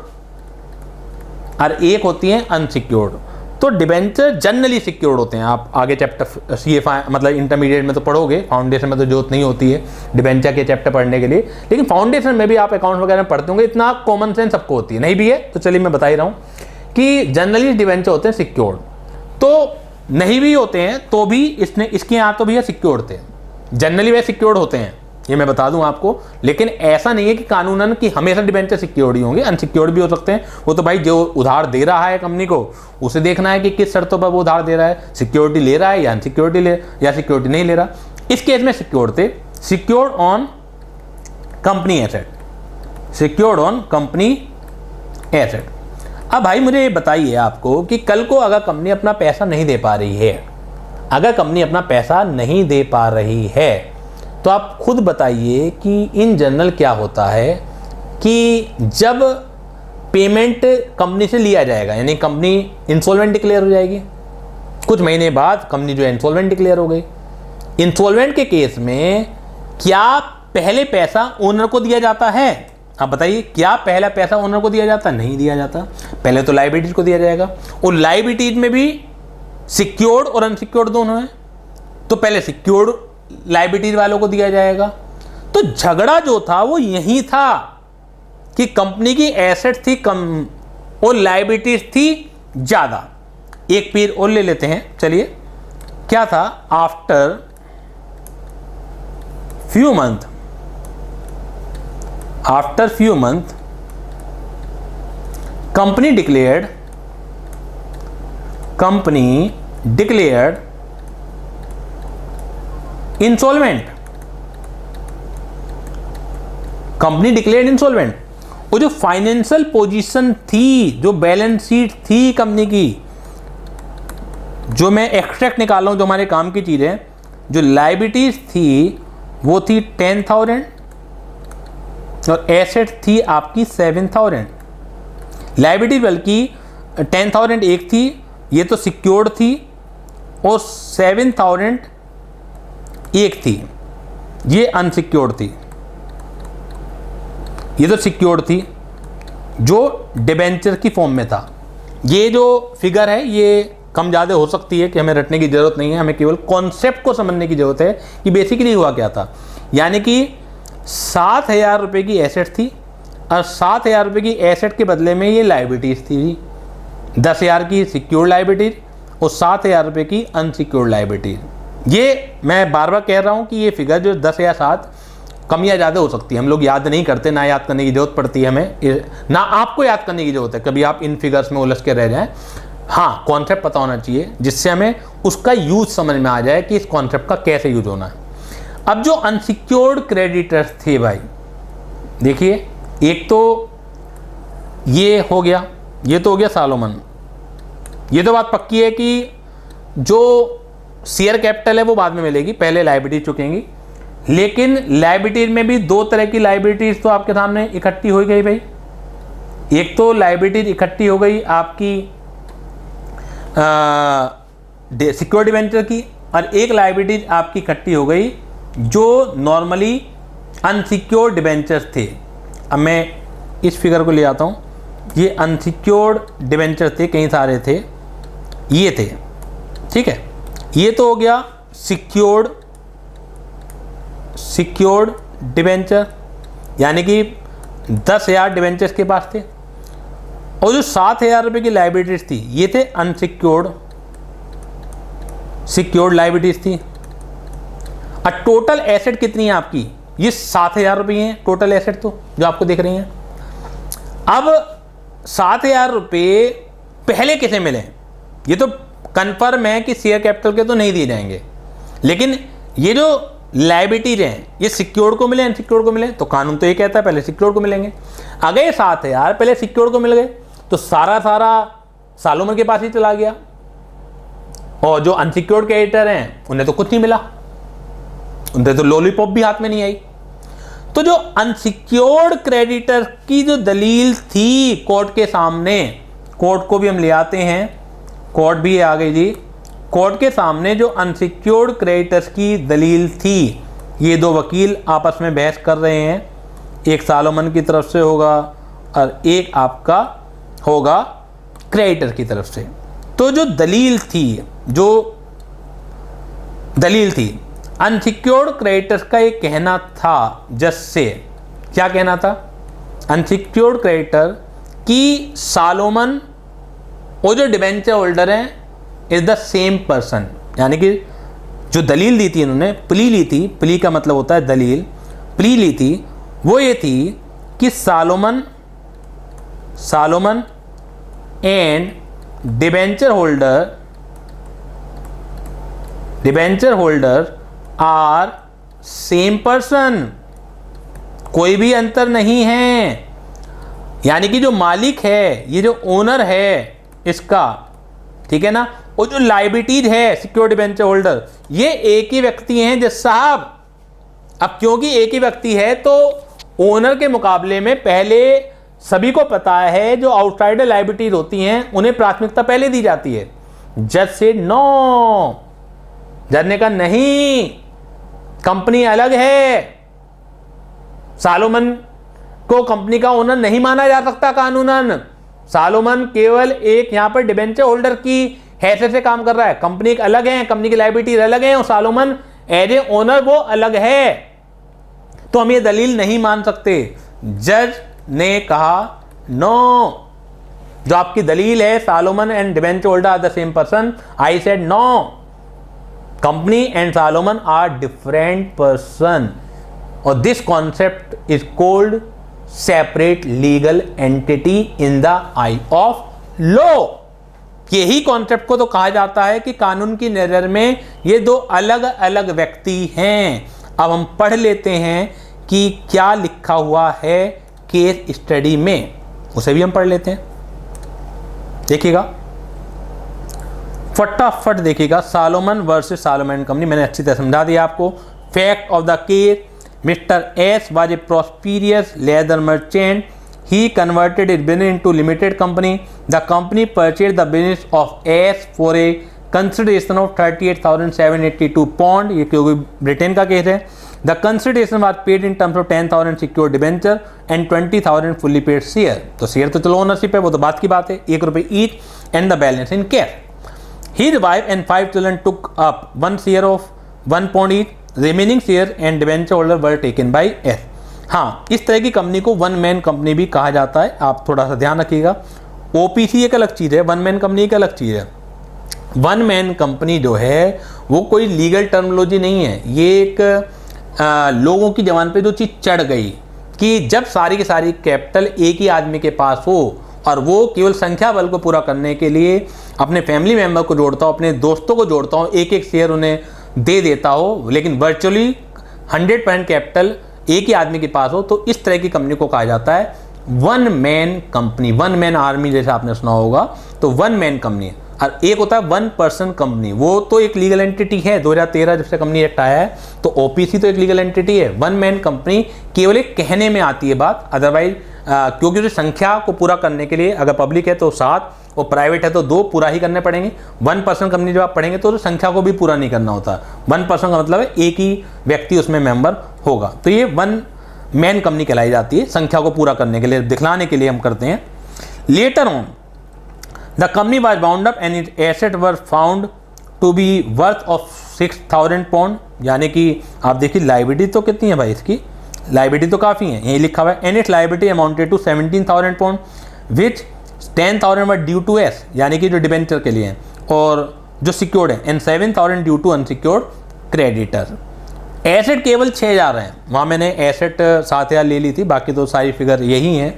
और एक होती है अनसिक्योर्ड। तो डिबेंचर जनरली सिक्योर्ड होते हैं। आप आगे चैप्टर CA मतलब इंटरमीडिएट में तो पढ़ोगे, फाउंडेशन में तो जरूरत नहीं होती है डिबेंचर के चैप्टर पढ़ने के लिए, लेकिन फाउंडेशन में भी आप अकाउंट वगैरह में पढ़ते होंगे, इतना कॉमन सेंस सबको होती है। नहीं भी है तो चलिए मैं बता ही रहा हूँ कि जनरली डिबेंचर होते हैं सिक्योर्ड। तो नहीं भी होते हैं तो भी इसके यहाँ तो भैया सिक्योर्ड थे, जनरली वे सिक्योर्ड होते हैं, ये मैं बता दूं आपको। लेकिन ऐसा नहीं है कि कानूनन कि हमेशा डिबेंचर सिक्योर्ड ही होंगे, अनसिक्योर्ड भी हो सकते हैं। वो तो भाई जो उधार दे रहा है कंपनी को उसे देखना है कि किस शर्तों पर वो उधार दे रहा है, सिक्योरिटी ले रहा है या सिक्योरिटी नहीं ले रहा। इस केस में सिक्योर्ड थे, secured on company asset, secured on company asset. अब भाई मुझे बताइए आपको कि कल को अगर कंपनी अपना पैसा नहीं दे पा रही है, अगर कंपनी अपना पैसा नहीं दे पा रही है, तो आप खुद बताइए कि इन जनरल क्या होता है कि जब पेमेंट कंपनी से लिया जाएगा, यानी कंपनी इंसॉल्वेंट डिक्लेयर हो जाएगी, कुछ महीने बाद कंपनी जो है इंसॉल्वेंट डिक्लेयर हो गई। इंसॉल्वेंट के केस में क्या पहले पैसा ओनर को दिया जाता है? आप बताइए, क्या पहला पैसा ओनर को दिया जाता? नहीं दिया जाता, पहले तो लायबिलिटीज को दिया जाएगा। और लायबिलिटीज में भी सिक्योर्ड और अनसिक्योर्ड दोनों है, तो पहले सिक्योर्ड लायबिलिटीज वालों को दिया जाएगा। तो झगड़ा जो था वो यही था कि कंपनी की एसेट थी कम और लायबिलिटीज थी ज्यादा। एक पीरियड और ले लेते हैं, चलिए क्या था। After few month company declared insolvent, company declared insolvent. वो जो फाइनेंशियल पोजीशन थी, जो बैलेंस शीट थी कंपनी की, जो मैं एक्सट्रैक्ट निकाल रहा हूं, जो हमारे काम की चीजें, जो लायबिलिटीज थी वो थी 10,000 और एसेट थी आपकी 7,000। लायबिलिटी बल्कि 10,000 एक थी, ये तो सिक्योर्ड थी, और 7,000 एक थी, ये अनसिक्योर्ड थी। ये तो सिक्योर्ड थी जो डिबेंचर की फॉर्म में था। ये जो फिगर है ये कम ज़्यादा हो सकती है कि हमें रटने की ज़रूरत नहीं है, हमें केवल कॉन्सेप्ट को समझने की ज़रूरत है कि बेसिकली हुआ क्या था। यानी कि 7,000 रुपये की एसेट थी और 7,000 रुपये की एसेट के बदले में ये लाइबिलिटीज़ थी, 10,000 की सिक्योर्ड लाइबिलिटीज और 7,000 रुपये की अनसिक्योर्ड लाइबिलिटीज। ये मैं बार बार कह रहा हूँ कि ये फिगर जो 10 या 7 कम या ज़्यादा हो सकती है, हम लोग याद नहीं करते, ना याद करने की ज़रूरत पड़ती है हमें, ना आपको याद करने की ज़रूरत है कभी आप इन फिगर्स में उलझ के रह जाएं। हाँ, कॉन्सेप्ट पता होना चाहिए जिससे हमें उसका यूज समझ में आ जाए कि इस कॉन्सेप्ट का कैसे यूज होना है। अब जो अनसिक्योर्ड क्रेडिटर्स थे भाई, देखिए एक तो ये हो गया, ये तो हो गया सालोमन। ये तो बात पक्की है कि जो शेयर कैपिटल है वो बाद में मिलेगी, पहले लायबिलिटीज चुकेंगी। लेकिन लायबिलिटीज में भी दो तरह की लायबिलिटीज तो आपके सामने इकट्ठी हो गई भाई। एक तो लायबिलिटीज इकट्ठी हो गई आपकी सिक्योर्ड डिबेंचर की, और एक लायबिलिटीज आपकी इकट्ठी हो गई जो नॉर्मली अनसिक्योर्ड डिबेंचर्स थे। अब मैं इस फिगर को ले आता हूँ, ये अनसिक्योर्ड डिबेंचर थे, कई सारे थे, ये थे, ठीक है। ये तो हो गया सिक्योर्ड डिबेंचर, यानी कि 10,000 डिबेंचर्स के पास थे, और जो 7,000 रुपये की लाइबिलिटीज थी ये थे सिक्योर्ड लाइबिलिटीज थी। और टोटल एसेट कितनी है आपकी, ये 7,000 रुपये हैं टोटल एसेट तो जो आपको दिख रही हैं। अब 7,000 रुपये पहले किसे मिले, ये तो कन्फर्म है कि शेयर कैपिटल के तो नहीं दिए जाएंगे, लेकिन ये जो लायबिलिटीज हैं ये सिक्योर्ड को मिले अनसिक्योर्ड को मिले, तो कानून तो ये कहता है पहले सिक्योर्ड को मिलेंगे। अगर ये 7,000 पहले सिक्योर्ड को मिल गए तो सारा सालोमन के पास ही चला गया, और जो अनसिक्योर्ड क्रेडिटर हैं उन्हें तो कुछ नहीं मिला, उन्हें तो लॉलीपॉप भी हाथ में नहीं आई। तो जो अनसिक्योर्ड क्रेडिटर की जो दलील थी कोर्ट के सामने, कोर्ट को भी हम ले आते हैं, कोर्ट भी आ गई जी, कोर्ट के सामने जो अनसिक्योर्ड क्रेडिटर्स की दलील थी, ये दो वकील आपस में बहस कर रहे हैं, एक सालोमन की तरफ से होगा और एक आपका होगा क्रेडिटर की तरफ से। तो जो दलील थी अनसिक्योर्ड क्रेडिटर्स का एक कहना था, जज से क्या कहना था, अनसिक्योर्ड क्रेडिटर की सालोमन और जो डिबेंचर होल्डर हैं इज द सेम पर्सन। यानी कि जो दलील दी थी इन्होंने, प्ली ली थी, प्ली का मतलब होता है दलील, प्ली ली थी वो ये थी कि Salomon and debenture holder are same person, कोई भी अंतर नहीं है। यानी कि जो मालिक है, ये जो ओनर है इसका, ठीक है ना, और जो लायबिलिटीज है सिक्योर्ड डिबेंचर होल्डर, ये एक ही व्यक्ति हैं जज साहब। अब क्योंकि एक ही व्यक्ति है तो ओनर के मुकाबले में पहले सभी को पता है जो आउटसाइडर लायबिलिटीज होती हैं उन्हें प्राथमिकता पहले दी जाती है। जज से नो, जज ने कहा नहीं, कंपनी अलग है, सालोमन को कंपनी का ओनर नहीं माना जा सकता कानूनन। सालोमन केवल एक यहां पर डिबेंचर होल्डर की हैसियत से काम कर रहा है, कंपनी एक अलग है, कंपनी की लायबिलिटीज अलग है और सालोमन एज ए ओनर वो अलग है, तो हम ये दलील नहीं मान सकते। जज ने कहा नो, जो आपकी दलील है Salomon and debenture holder are the same person, I said no, company and Salomon are different person, और this concept is called separate legal entity in the eye of law. यही कॉन्सेप्ट को तो कहा जाता है कि कानून की नजर में ये दो अलग अलग व्यक्ति हैं। अब हम पढ़ लेते हैं कि क्या लिखा हुआ है केस स्टडी में, उसे भी हम पढ़ लेते हैं, देखिएगा फटाफट देखिएगा। सालोमन वर्सेस सालोमन कंपनी, मैंने अच्छी तरह समझा दिया आपको। Fact of the case, mister S was a prosperous leather merchant, he converted his business into limited company. The company purchased the business of S for a consideration of 38,782 pound, ये क्योंकि Britain का case है। The consideration was paid in terms of 10,000 secure debenture and 20,000 fully paid share. तो share तो चलो ownership है, वो तो बात की बात है, ₹1 each and the balance in cash. His wife and 5 children took up 1 share of 1 pound each. Remaining share and debenture holder were taken by S. हाँ, इस तरह की कंपनी को वन मैन कंपनी भी कहा जाता है, आप थोड़ा सा ध्यान रखिएगा। ओपीसी एक अलग चीज़ है, वन मैन कंपनी एक अलग चीज़ है। वन मैन कंपनी जो है वो कोई लीगल टर्मिनोलॉजी नहीं है, ये एक लोगों की जबान पे जो चीज़ चढ़ गई कि जब सारी की सारी कैपिटल एक ही आदमी के पास हो और वो केवल संख्या बल को पूरा करने के लिए अपने फैमिली मेंबर को जोड़ता हो, अपने दोस्तों को जोड़ता हो, एक एक शेयर उन्हें दे देता हो, लेकिन वर्चुअली 100% कैपिटल एक ही आदमी के पास हो, तो इस तरह की कंपनी को कहा जाता है one man company, one man army जैसे आपने सुना होगा, तो वन मैन कंपनी। और एक होता है वन पर्सन कंपनी, वो तो एक लीगल एंटिटी है। 2013 जब से कंपनी एक्ट आया है तो ओपीसी तो एक लीगल एंटिटी है। वन मैन कंपनी केवल एक कहने में आती है बात, अदरवाइज क्योंकि उस संख्या को पूरा करने के लिए अगर पब्लिक है तो 7 और प्राइवेट है तो 2 पूरा ही करने पड़ेंगे। वन पर्सन कंपनी जब आप पढ़ेंगे तो संख्या को भी पूरा नहीं करना होता। वन पर्सन का मतलब है एक ही व्यक्ति उसमें मेंबर होगा, तो ये वन मैन कंपनी कहलाई जाती है, संख्या को पूरा करने के लिए, दिखलाने के लिए हम करते हैं। Later on the company was bound up and it asset were found to be worth of 6,000 pound, यानी कि आप देखिए लाइबिलिटी तो कितनी है भाई, इसकी लाइबिलिटी तो काफ़ी है, यही लिखा हुआ है। And its liability amounted to 17,000 pound which 10,000 were due to S, यानी कि जो डिबेंचर के लिए हैं, और जो सिक्योर्ड है, and 7,000 due to unsecured creditor. Asset केवल 6,000 हैं, वहाँ मैंने एसेट 7,000 ले ली थी, बाकी तो सारी फिगर यही हैं।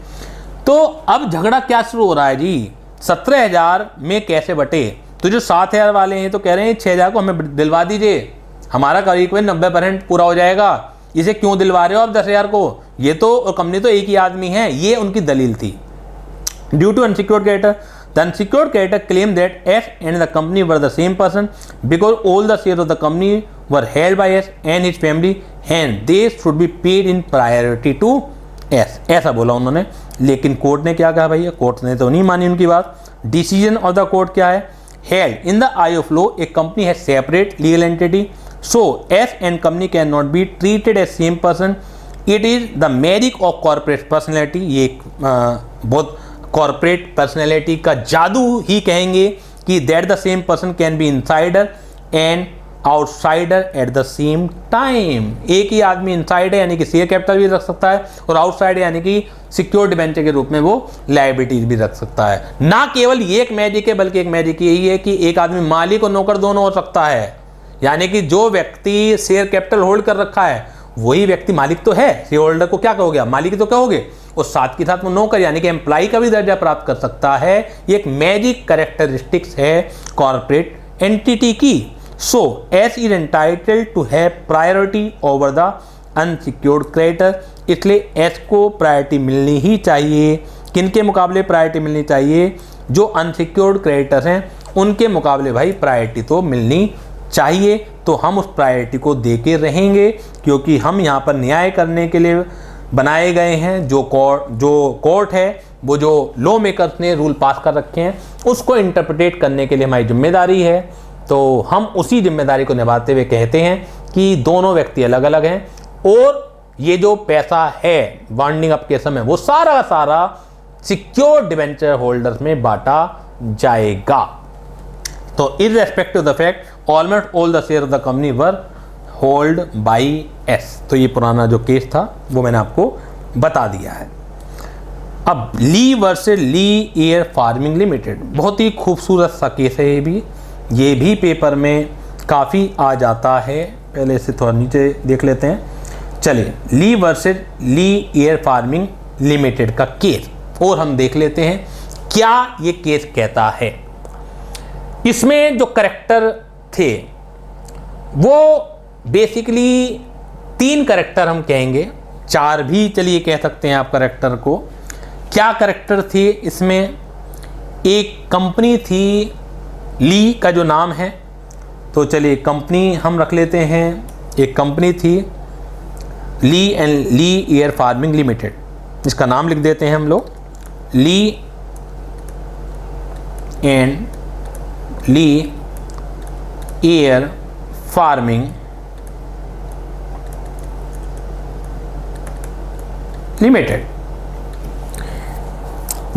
तो अब झगड़ा क्या शुरू हो रहा है जी, 17,000 में कैसे बटे? तो जो 7,000 वाले हैं तो कह रहे हैं 6,000 को हमें दिलवा दीजिए, हमारा करीब 90% पूरा हो जाएगा, इसे क्यों दिलवा रहे हो आप 10,000 को? ये तो कंपनी तो एक ही आदमी है, ये उनकी दलील थी। Due to unsecured creditor, the unsecured creditor claim that S and the company were the same person because all the share of the company were held by S and his family and they should be paid in priority to S, ऐसा बोला उन्होंने। लेकिन court ने क्या कहा भैया? Court ने तो नहीं मानी उनकी बात। डिसीजन ऑफ द कोर्ट क्या है? Held in the eye of law a company है separate legal entity, so S and company cannot be treated as same person. It is the magic of corporate personality. ये बहुत corporate personality का जादू ही कहेंगे कि that the same person can be insider and outsider at the same time. एक ही आदमी inside है यानी कि शेयर कैपिटल भी रख सकता है, और आउटसाइड यानी कि सिक्योर्ड डिबेंचर के रूप में वो लायबिलिटीज भी रख सकता है। ना केवल ये एक मैजिक है, बल्कि एक मैजिक यही है कि एक आदमी मालिक और नौकर दोनों हो सकता है, यानी कि जो व्यक्ति शेयर कैपिटल होल्ड कर रखा है वही व्यक्ति मालिक तो है, शेयर होल्डर को क्या कहोगे? मालिक तो कहोगे, और साथ के साथ वो नौकर यानी कि एम्प्लॉय का भी दर्जा प्राप्त कर सकता है। ये एक मैजिक कैरेक्टरिस्टिक्स है कॉर्पोरेट एंटिटी की। So S is entitled to have priority over the unsecured creditor, इसलिए एस को प्रायोरिटी मिलनी ही चाहिए। किनके मुकाबले प्रायोरिटी मिलनी चाहिए? जो अनसिक्योर्ड क्रेडिटर्स हैं उनके मुकाबले भाई प्रायोरिटी तो मिलनी चाहिए। तो हम उस प्रायोरिटी को देके रहेंगे, क्योंकि हम यहाँ पर न्याय करने के लिए बनाए गए हैं। जो कोर्ट है, वो जो लॉ मेकर्स ने रूल पास कर रखे हैं, उसको इंटरप्रेट करने के लिए हमारी जिम्मेदारी है। तो हम उसी जिम्मेदारी को निभाते हुए कहते हैं कि दोनों व्यक्ति अलग अलग हैं, और ये जो पैसा है वाइंडिंग अप के समय वो सारा सारा सिक्योर्ड डिबेंचर होल्डर्स में बांटा जाएगा। तो irrespective of the fact almost all the share of the company were hold by S. तो ये पुराना जो केस था वो मैंने आपको बता दिया है। अब ली versus Lee air farming limited, बहुत ही खूबसूरत सा केस है ये भी पेपर में काफ़ी आ जाता है। पहले इसे थोड़ा नीचे देख लेते हैं। चलिए, ली versus Lee air farming limited का केस और हम देख लेते हैं क्या ये केस कहता है। इसमें जो करेक्टर थे वो बेसिकली 3 करेक्टर हम कहेंगे, 4 भी चलिए कह सकते हैं आप करेक्टर को। क्या करेक्टर थे इसमें? एक कंपनी थी, ली का जो नाम है, तो चलिए कंपनी हम रख लेते हैं। एक कंपनी थी Lee and Lee air farming limited, इसका नाम लिख देते हैं हम लोग, Lee and Lee air farming limited.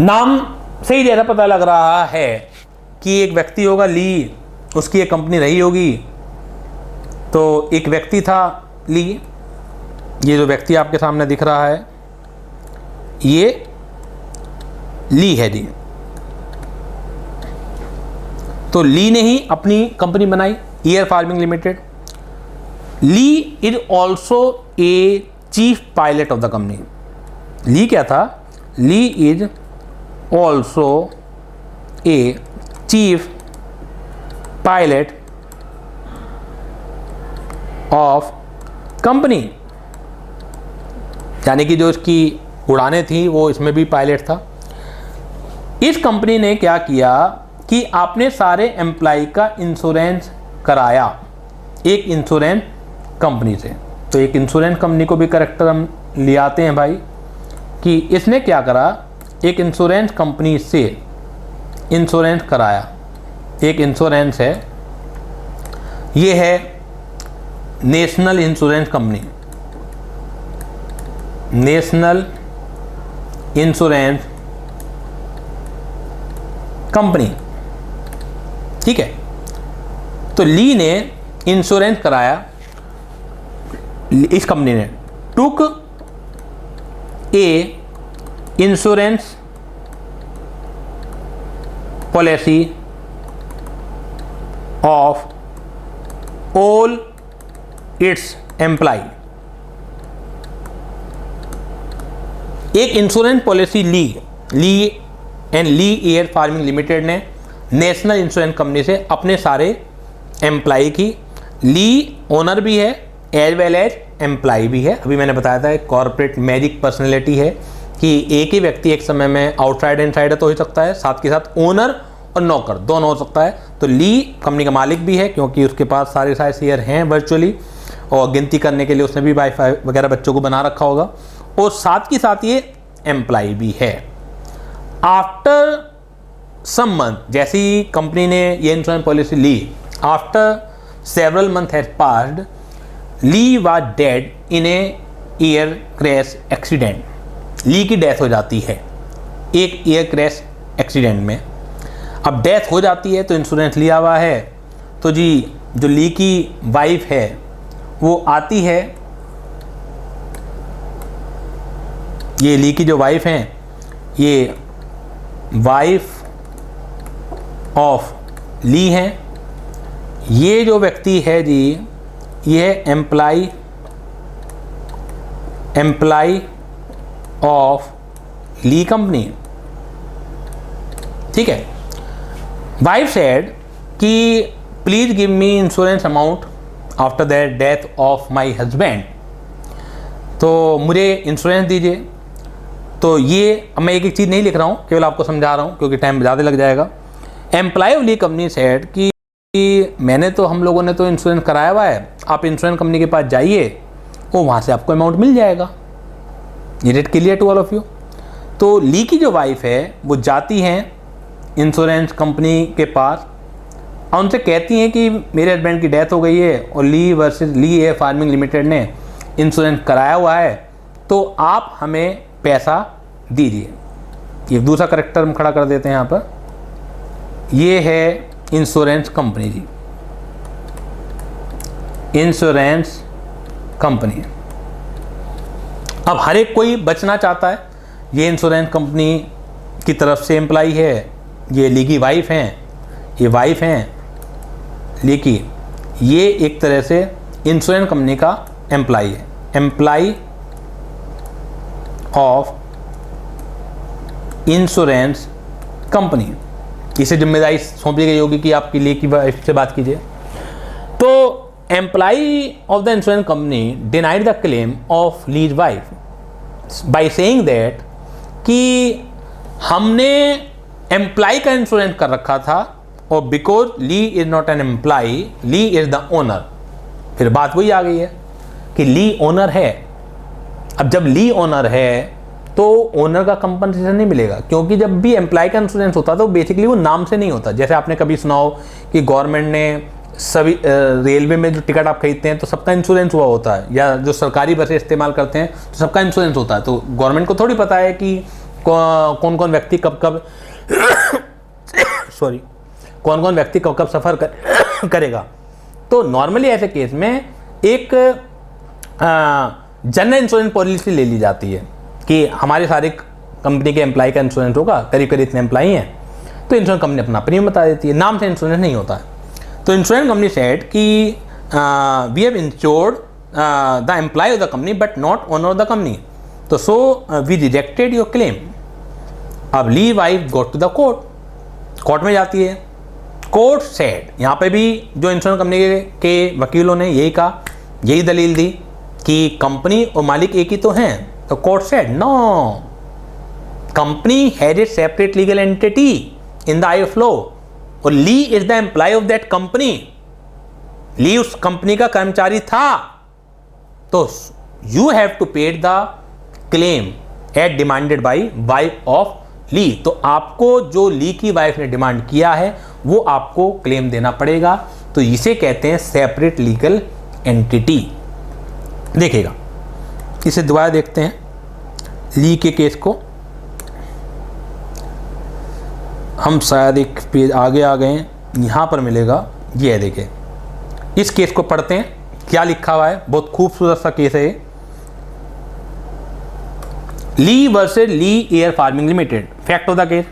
नाम से ही जैसा पता लग रहा है कि एक व्यक्ति होगा ली, उसकी एक कंपनी रही होगी। तो एक व्यक्ति था ली, ये जो व्यक्ति आपके सामने दिख रहा है ये ली है जी। तो ली ने ही अपनी कंपनी बनाई air farming limited. Lee is also a chief pilot of the company. Lee क्या था? Lee is also a chief pilot of company, यानी कि जो इसकी उड़ानें थी वो इसमें भी पायलट था। इस कंपनी ने क्या किया कि आपने सारे एम्प्लॉय का इंश्योरेंस कराया एक इंश्योरेंस कंपनी से। तो एक इंश्योरेंस कंपनी को भी करेक्टर हम ले आते हैं भाई, कि इसने क्या करा, एक इंश्योरेंस कंपनी से इंश्योरेंस कराया। एक इंश्योरेंस है, ये है national insurance company, national insurance company, ठीक है। तो ली ने इंश्योरेंस कराया, इस कंपनी ने took a insurance policy of all its employ. एक insurance policy Lee and Lee air farming limited ने नेशनल इंश्योरेंस कंपनी से अपने सारे एम्प्लॉय की। ली ओनर भी है एज वेल एज एम्प्लॉय भी है। अभी मैंने बताया था एक कॉर्पोरेट मैजिक पर्सनैलिटी है कि एक ही व्यक्ति एक समय में आउटसाइड इनसाइडर तो हो सकता है, साथ के साथ ओनर और नौकर दोनों हो सकता है। तो ली कंपनी का मालिक भी है क्योंकि उसके पास सारे शेयर हैं वर्चुअली, और गिनती करने के लिए उसने भी वाईफाई वगैरह बच्चों को बना रखा होगा, और साथ के साथ ये एम्प्लॉय भी है। आफ्टर सम मंथ, जैसे ही कंपनी ने ये इंश्योरेंस पॉलिसी ली, after several month has passed, Lee was dead in a air crash accident. Lee की डेथ हो जाती है एक एयर क्रैश एक्सीडेंट में। अब डेथ हो जाती है तो इंश्योरेंस लिया हुआ है, तो जी जो ली की वाइफ है वो आती है, ये ली की जो वाइफ हैं, ये वाइफ ऑफ ली हैं। ये जो व्यक्ति है जी, ये एम्प्लॉय ऑफ ली कंपनी, ठीक है। वाइफ सेड कि please give me insurance amount after that death of my husband. तो मुझे इंश्योरेंस दीजिए। तो ये अब मैं एक एक चीज़ नहीं लिख रहा हूँ, केवल आपको समझा रहा हूँ क्योंकि टाइम ज़्यादा लग जाएगा। Employ of Lee company said कि मैंने तो, हम लोगों ने तो इंश्योरेंस कराया हुआ है, आप इंश्योरेंस कंपनी के पास जाइए, वो वहाँ से आपको अमाउंट मिल जाएगा। Is it clear to all of you? तो ली की जो वाइफ है वो जाती हैं इंश्योरेंस कंपनी के पास और उनसे कहती हैं कि मेरे हस्बैंड की डेथ हो गई है और ली versus Lee air farming limited ने इंश्योरेंस कराया हुआ है, तो आप हमें पैसा दीजिए। ये दूसरा करेक्टर हम खड़ा कर देते हैं यहाँ पर, ये है इंश्योरेंस कंपनी जी, इंश्योरेंस कंपनी। अब हर एक कोई बचना चाहता है, ये इंश्योरेंस कंपनी की तरफ से एम्प्लॉय है, ये ली की वाइफ हैं, ये वाइफ हैं ली की, ये एक तरह से इंश्योरेंस कंपनी का एम्प्लॉय है, एम्प्लॉय ऑफ इंश्योरेंस कंपनी। इसे जिम्मेदारी सौंपी गई होगी कि आपकी ली की वाइफ से बात कीजिए। तो employ of the insurance company denied the claim of Lee's wife by saying that कि हमने एम्प्लॉय का इंश्योरेंस कर रखा था और because Lee is not an employ, Lee is the owner. फिर बात वही आ गई है कि ली ओनर है। अब जब ली ओनर है तो ओनर का कंपनसेशन नहीं मिलेगा, क्योंकि जब भी एम्प्लॉय का इंश्योरेंस होता है तो बेसिकली वो नाम से नहीं होता। जैसे आपने कभी सुना हो कि गवर्नमेंट ने सभी रेलवे में जो टिकट आप खरीदते हैं तो सबका इंश्योरेंस हुआ होता है, या जो सरकारी बसें इस्तेमाल करते हैं तो सबका इंश्योरेंस होता है। तो गवर्नमेंट को थोड़ी पता है कि कौन कौन व्यक्ति कब कब सॉरी कौन कौन व्यक्ति कब कब सफ़र करेगा। तो नॉर्मली ऐसे केस में एक जनरल इंश्योरेंस पॉलिसी ले ली जाती है कि हमारे सारे कंपनी के एम्प्लॉय का इंश्योरेंस होगा, करीब करीब इतने एम्प्लॉय हैं, तो इंश्योरेंस कंपनी अपना प्रीमियम बता देती है, नाम से इंश्योरेंस नहीं होता है। तो इंश्योरेंस कंपनी सेड कि we have insured the employ of the company but not owner of the company, तो so we rejected your claim. अब Lee wife go to the court में जाती है। कोर्ट सेड, यहाँ पे भी जो इंश्योरेंस कंपनी के वकीलों ने यही कहा, यही दलील दी कि कंपनी और मालिक एक ही तो हैं। तो court said no, company had a separate legal entity in the eye of law, और Lee is the employ of that company. Lee उस कंपनी का कर्मचारी था, तो you have to pay the claim as demanded by wife of Lee. तो आपको जो ली की वाइफ ने डिमांड किया है वो आपको क्लेम देना पड़ेगा। तो इसे कहते हैं सेपरेट लीगल एंटिटी। देखिएगा, इसे दोबारा देखते हैं ली के केस को। हम शायद एक पेज आगे आ गए हैं, यहाँ पर मिलेगा, ये है, देखिए इस केस को पढ़ते हैं क्या लिखा हुआ है। बहुत खूबसूरत सा केस है ये। Lee versus Lee air farming limited. Fact of the case,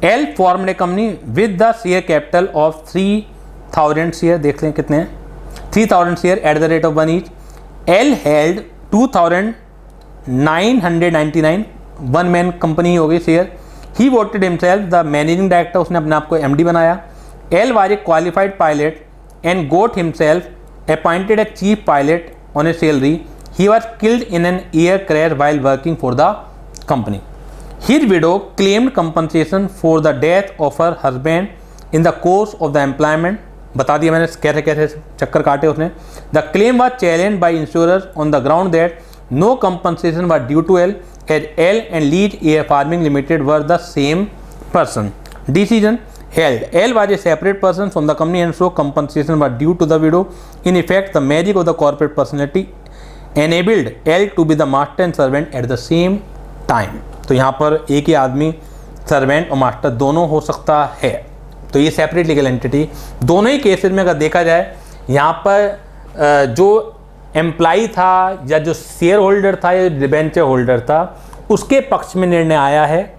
L formed a company with the share capital of 3000 share, देख लें कितने हैं, 3000 share at the rate of 1 each. L held 2999, one man company हो गई share. He voted himself the managing director, उसने अपने आप को एमडी बनाया। L was a qualified pilot and got himself appointed a chief pilot on A salary. He was killed in an air crash while working for the company. His widow claimed compensation for the death of her husband in the course of the employment. बता दिया मैंने कैसे कैसे चक्कर काटे उसने। The claim was challenged by insurers on the ground that no compensation was due to L, as L and Lead Air Farming Limited were the same person. Decision held L was a separate person from the company and so compensation was due to the widow. In effect, the magic of the corporate personality enabled L to be the master and servant at the same time. तो यहाँ पर एक ही आदमी servant और master दोनों हो सकता है। तो ये सेपरेट लीगल एंटिटी दोनों ही केसेस में अगर देखा जाए, यहाँ पर जो एम्प्लॉय था या जो शेयर होल्डर था या डिबेंचर होल्डर था उसके पक्ष में निर्णय आया है।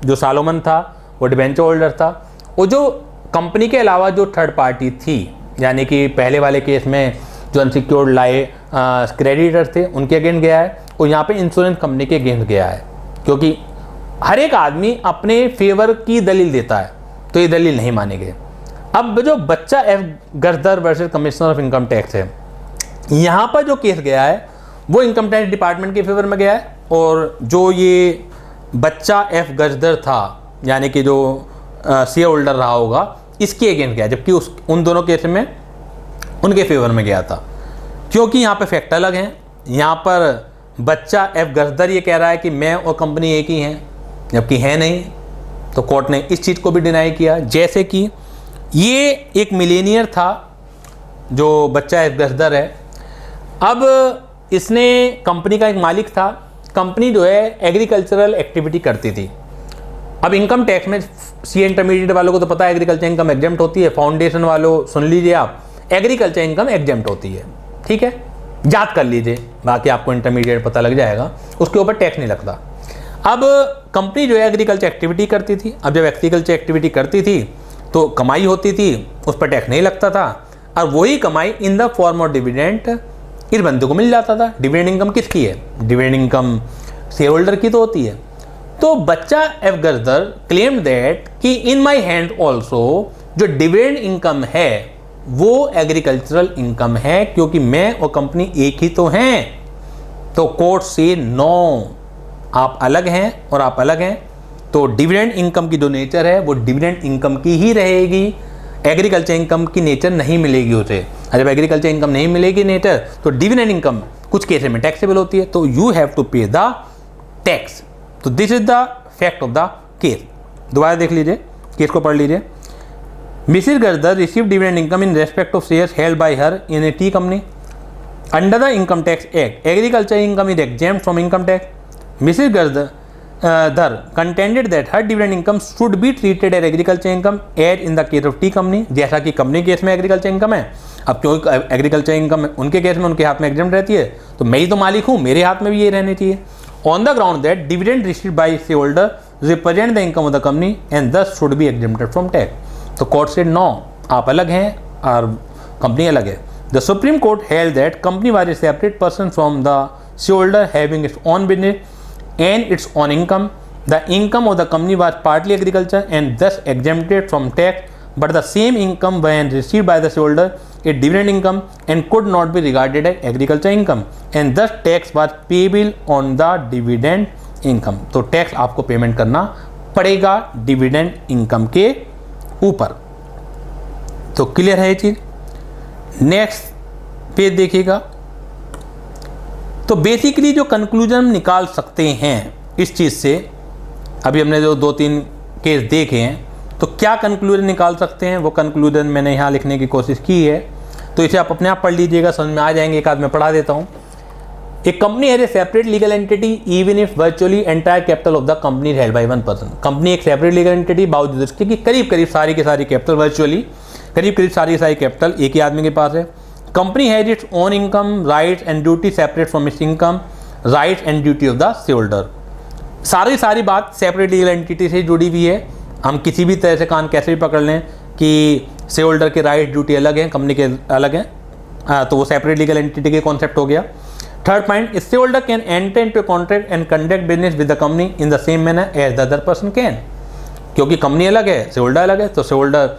जो सालोमन था वो डिबेंचर होल्डर था, और जो कंपनी के अलावा जो थर्ड पार्टी थी, यानी कि पहले वाले केस में जो अनसिक्योर्ड लाए क्रेडिटर थे उनके अगेंस्ट गया है, और यहाँ पे इंश्योरेंस कंपनी के अगेंस्ट गया है। क्योंकि हर एक आदमी अपने फेवर की दलील देता है, तो ये दलील नहीं माने गए। अब जो Bacha F Guzdar versus commissioner of income tax है, यहाँ पर जो केस गया है वो इनकम टैक्स डिपार्टमेंट के फेवर में गया है, और जो ये बच्चा एफ गजदर था यानी कि जो शेयर होल्डर रहा होगा इसके अगेंस्ट गया, जबकि उन दोनों केस में उनके फेवर में गया था। क्योंकि यहाँ पे फैक्ट अलग हैं। यहाँ पर बच्चा एफ गजदर ये कह रहा है कि मैं और कंपनी एक ही हैं, जबकि है नहीं। तो कोर्ट ने इस चीज़ को भी डिनाई किया। जैसे कि ये एक मिलेनियर था जो बच्चा एफ गजदर है। अब इसने कंपनी का एक मालिक था। कंपनी जो है एग्रीकल्चरल एक्टिविटी करती थी। अब इनकम टैक्स में सी इंटरमीडिएट वालों को तो पता है एग्रीकल्चर इनकम एग्जेम्प्ट होती है। फाउंडेशन वालों सुन लीजिए, आप एग्रीकल्चर इनकम एग्जेम्प्ट होती है, ठीक है, याद कर लीजिए, बाकी आपको इंटरमीडिएट पता लग जाएगा, उसके ऊपर टैक्स नहीं लगता। अब कंपनी जो है एग्रीकल्चर एक्टिविटी करती थी। अब जब एग्रीकल्चर एक्टिविटी करती थी तो कमाई होती थी, उस पर टैक्स नहीं लगता था, और वही कमाई in the form of dividend इस बंदे को मिल जाता था। डिविडेंड इनकम किसकी है? डिविडेंड इनकम शेयर होल्डर की तो होती है। तो बच्चा एफ गजदर क्लेम्ड दैट कि इन माई हैंड ऑल्सो जो डिविडेंड इनकम है वो एग्रीकल्चरल इनकम है, क्योंकि मैं और कंपनी एक ही तो हैं। तो कोर्ट से नो, आप अलग हैं और आप अलग हैं, तो डिविडेंड इनकम की जो नेचर है वो डिविडेंड इनकम की ही रहेगी, एग्रीकल्चर इनकम की नेचर नहीं मिलेगी उसे। जब एग्रीकल्चर इनकम नहीं मिलेगी नेचर, तो डिविडेंड इनकम कुछ केसेस में टैक्सेबल होती है, तो you have to pay the tax. तो this is the fact of the case. दोबारा देख लीजिए, केस को पढ़ लीजिए। Mrs Guzdar receive dividend income in respect of shares held by her in a tea company under the income tax act. Agriculture income is exempt from income tax. Mrs Guzdar contended that her dividend income should be treated as agriculture income as in the case of tea company। जैसा कि company case में agriculture income है, अब क्योंकि agriculture income उनके case में उनके हाथ में एग्जेम्प्ट रहती है, तो मैं ही तो मालिक हूँ, मेरे हाथ में भी ये रहनी चाहिए। On the ground that dividend received by share holder represent the income of the company and this should be exempted from tax. तो कोर्ट सेड नो, आप अलग हैं और कंपनी अलग है। The supreme court held that company was a separate person from the share holder having its own business and its own income. The income of the company was partly agriculture and thus exempted from tax, but the same income when received by the shareholder a dividend income and could not be regarded as agriculture income and thus tax was payable on the dividend income। तो tax आपको payment करना पड़ेगा dividend income के ऊपर। तो clear है ये चीज। नेक्स्ट पेज देखिएगा। तो बेसिकली जो कंक्लूजन निकाल सकते हैं इस चीज़ से, अभी हमने जो 2-3 केस देखे हैं, तो क्या कंक्लूजन निकाल सकते हैं वो कंक्लूजन मैंने यहाँ लिखने की कोशिश की है, तो इसे आप अपने आप पढ़ लीजिएगा, समझ में आ जाएंगे। एक आध मैं पढ़ा देता हूँ। एक कंपनी है separate legal entity even if virtually entire capital of the company held by one person. Company एक सेपरेट लीगल एंटिटी, बावजूद इसके कि करीब करीब सारी की सारी कैपिटल वर्चुअली करीब करीब सारी की सारी कैपिटल एक ही आदमी के पास है। Company has its own income rights and duty separate from its income rights and duty of the share holder. सारी बात सेपरेट लीगल एंटिटी से जुड़ी हुई है। हम किसी भी तरह से कान कैसे भी पकड़ लें कि शेयर होल्डर के राइट ड्यूटी अलग हैं, कंपनी के अलग हैं, तो वो सेपरेट लीगल एंटिटी के कॉन्सेप्ट हो गया। Third point, shareholder can enter into contract and conduct business with the company in the same manner as the other person can. क्योंकि कंपनी अलग है, शेयर होल्डर अलग है, तो शेयर होल्डर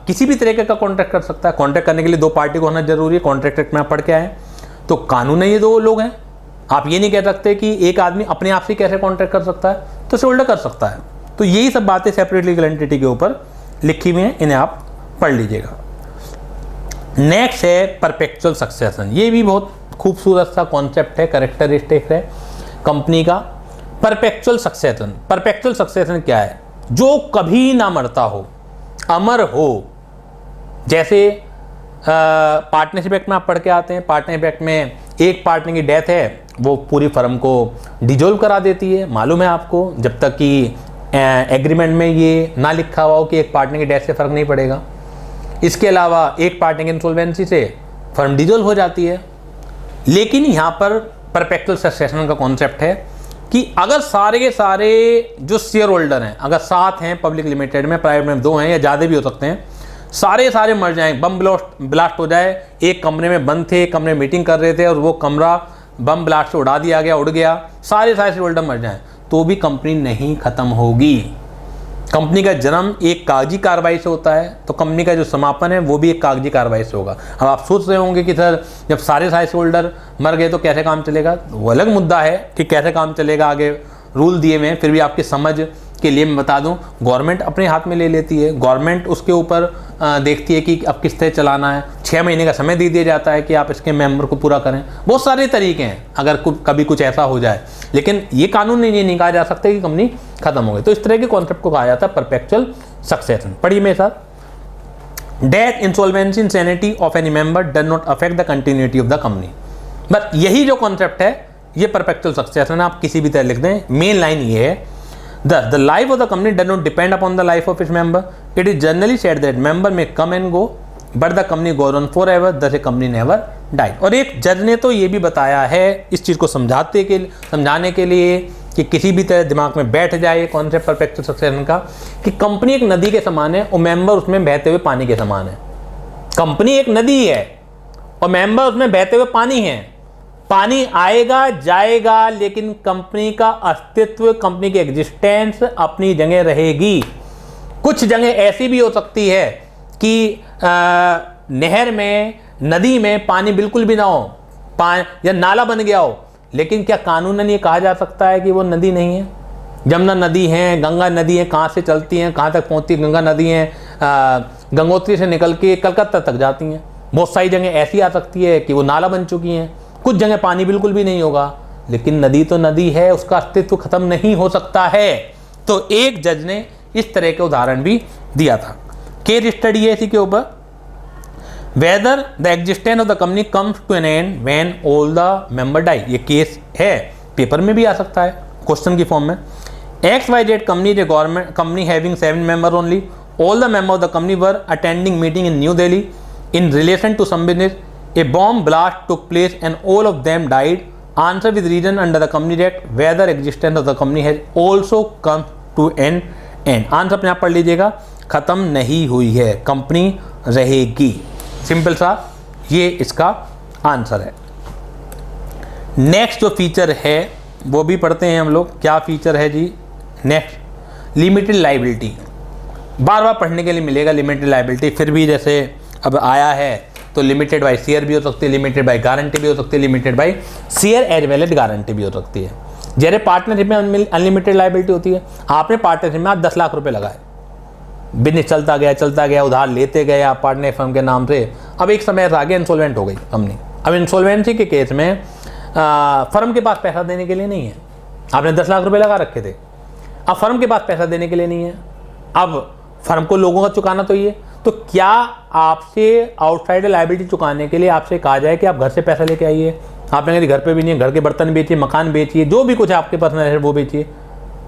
किसी भी तरीके का कॉन्ट्रैक्ट कर सकता है। कॉन्ट्रैक्ट करने के लिए 2 पार्टी को होना जरूरी है। कॉन्ट्रैक्ट एक्ट में आप पढ़ के आए, तो कानून में ये 2 लोग हैं। आप ये नहीं कह सकते कि एक आदमी अपने आप से कैसे कॉन्ट्रैक्ट कर सकता है, तो शेयर होल्डर कर सकता है। तो यही सब बातें सेपरेट लीगल एंटिटी के ऊपर लिखी हुई हैं, इन्हें आप पढ़ लीजिएगा। नेक्स्ट है परपेचुअल सक्सेशन। ये भी बहुत खूबसूरत सा कॉन्सेप्ट है, कैरेक्टरिस्टिक है कंपनी का। परपेचुअल सक्सेशन, परपेचुअल सक्सेशन क्या है? जो कभी ना मरता हो, अमर हो। जैसे पार्टनरशिप एक्ट में आप पढ़ के आते हैं, पार्टनरशिप एक्ट में एक पार्टनर की डेथ है, वो पूरी फर्म को डिजोल्व करा देती है। मालूम है आपको, जब तक कि एग्रीमेंट में ये ना लिखा हुआ हो कि एक पार्टनर की डेथ से फर्क नहीं पड़ेगा। इसके अलावा एक पार्टनर की इंसॉल्वेंसी से फर्म डिजोल्व हो जाती है। लेकिन यहाँ पर परपेचुअल सक्सेशन का कॉन्सेप्ट है कि अगर सारे के सारे जो शेयर होल्डर हैं, अगर 7 हैं पब्लिक लिमिटेड में, प्राइवेट में 2 हैं या ज़्यादा भी हो सकते हैं, सारे मर जाएं, बम ब्लास्ट हो जाए, एक कमरे में बंद थे, एक कमरे में मीटिंग कर रहे थे और वो कमरा बम ब्लास्ट से उड़ा दिया गया, उड़ गया, सारे शेयर होल्डर मर जाएं, तो भी कंपनी नहीं खत्म होगी। कंपनी का जन्म एक कागजी कार्रवाई से होता है, तो कंपनी का जो समापन है वो भी एक कागजी कार्रवाई से होगा। अब आप सोच रहे होंगे कि सर जब सारे शेयर होल्डर मर गए तो कैसे काम चलेगा? वो अलग मुद्दा है कि कैसे काम चलेगा, आगे रूल दिए हुए हैं। फिर भी आपकी समझ के लिए मैं बता दूं, गवर्नमेंट अपने हाथ में ले लेती है। गवर्नमेंट उसके ऊपर देखती है कि अब किस तरह चलाना है। 6 महीने का समय दे दिया जाता है कि आप इसके मेंबर को पूरा करें। बहुत सारे तरीके हैं अगर कभी कुछ ऐसा हो जाए, लेकिन ये कानून में ये नहीं कहा जा सकता कि कंपनी खत्म हो गई। तो इस तरह के कॉन्सेप्ट को कहा जाता है परपेचुअल सक्सेशन। पढ़िए मेरे साथ। Death, insolvency, insanity of any member does not affect the continuity of the company. But यही जो कॉन्सेप्ट है ये परपेचुअल सक्सेशन, आप किसी भी तरह लिख दें। मेन लाइन ये है, Thus, the life of the company does not depend upon the life of its member. It is generally said that member may come and go, but the company goes on forever. Thus, a company never died. और एक जज ने तो ये भी बताया है इस चीज़ को समझाने के लिए कि किसी भी तरह दिमाग में बैठ जाए कॉन्सेप्ट परपेचुअल सक्सेशन का, कि कंपनी एक नदी के समान है और मेंबर उसमें बहते हुए पानी के समान है। कंपनी एक नदी है और मेंबर उसमें बहते हुए पानी है। पानी आएगा जाएगा, लेकिन कंपनी का अस्तित्व, कंपनी की एग्जिस्टेंस अपनी जगह रहेगी। कुछ जगह ऐसी भी हो सकती है कि नहर में, नदी में पानी बिल्कुल भी ना हो, या नाला बन गया हो, लेकिन क्या कानूनन ये कहा जा सकता है कि वो नदी नहीं है? जमुना नदी है, गंगा नदी है, कहाँ से चलती हैं, कहाँ तक पहुँचती? गंगा नदी है, गंगोत्री से निकल के कलकत्ता तक जाती हैं। बहुत सारी जगह ऐसी आ सकती है कि वो नाला बन चुकी हैं। कुछ जगह पानी बिल्कुल भी नहीं होगा, लेकिन नदी तो नदी है, उसका अस्तित्व खत्म नहीं हो सकता है। तो एक जज ने इस तरह के उदाहरण भी दिया था। केस स्टडी है इसी के ऊपर। Whether the existence of the company comes to an end when all the member die. ये केस है, पेपर में भी आ सकता है क्वेश्चन की फॉर्म में। XYZ company is a government company having 7 members only. All the members of the company were attending meeting in New Delhi in relation to some business. A bomb blast took place and all of them died. Answer with reason under the Company Act whether existence of the company has also come to an end. Answer अपने आप पढ़ लीजिएगा, खत्म नहीं हुई है, company रहेगी। Simple सा ये इसका आंसर है। नेक्स्ट जो फीचर है वो भी पढ़ते हैं हम लोग। क्या फीचर है जी? Next limited liability. बार बार पढ़ने के लिए मिलेगा लिमिटेड लाइबिलिटी, फिर भी जैसे अब आया है तो लिमिटेड बाय शेयर भी हो सकती है, लिमिटेड बाय गारंटी भी हो सकती है, limited by share as well as guarantee भी हो सकती है। जैसे पार्टनरशिप में अनलिमिटेड लाइबिलिटी होती है। आपने पार्टनरशिप में आप 10 लाख रुपए लगाए, बिजनेस चलता गया, उधार लेते गए आप पार्टनर फर्म के नाम से। अब एक समय ऐसा आ गया इंसॉल्वेंट हो गई कंपनी। अब इंसॉल्वेंसी के केस में फर्म के पास पैसा देने के लिए नहीं है। आपने 10 लाख रुपए लगा रखे थे, अब फर्म के पास पैसा देने के लिए नहीं है। अब फर्म को लोगों का चुकाना तो ये, तो क्या आपसे आउटसाइड लायबिलिटी चुकाने के लिए आपसे कहा जाए कि आप घर से पैसा लेके आइए? आपने कहा घर पे भी नहीं है, घर के बर्तन बेचिए, मकान बेचिए, जो भी कुछ आपके पास है वो बेचिए।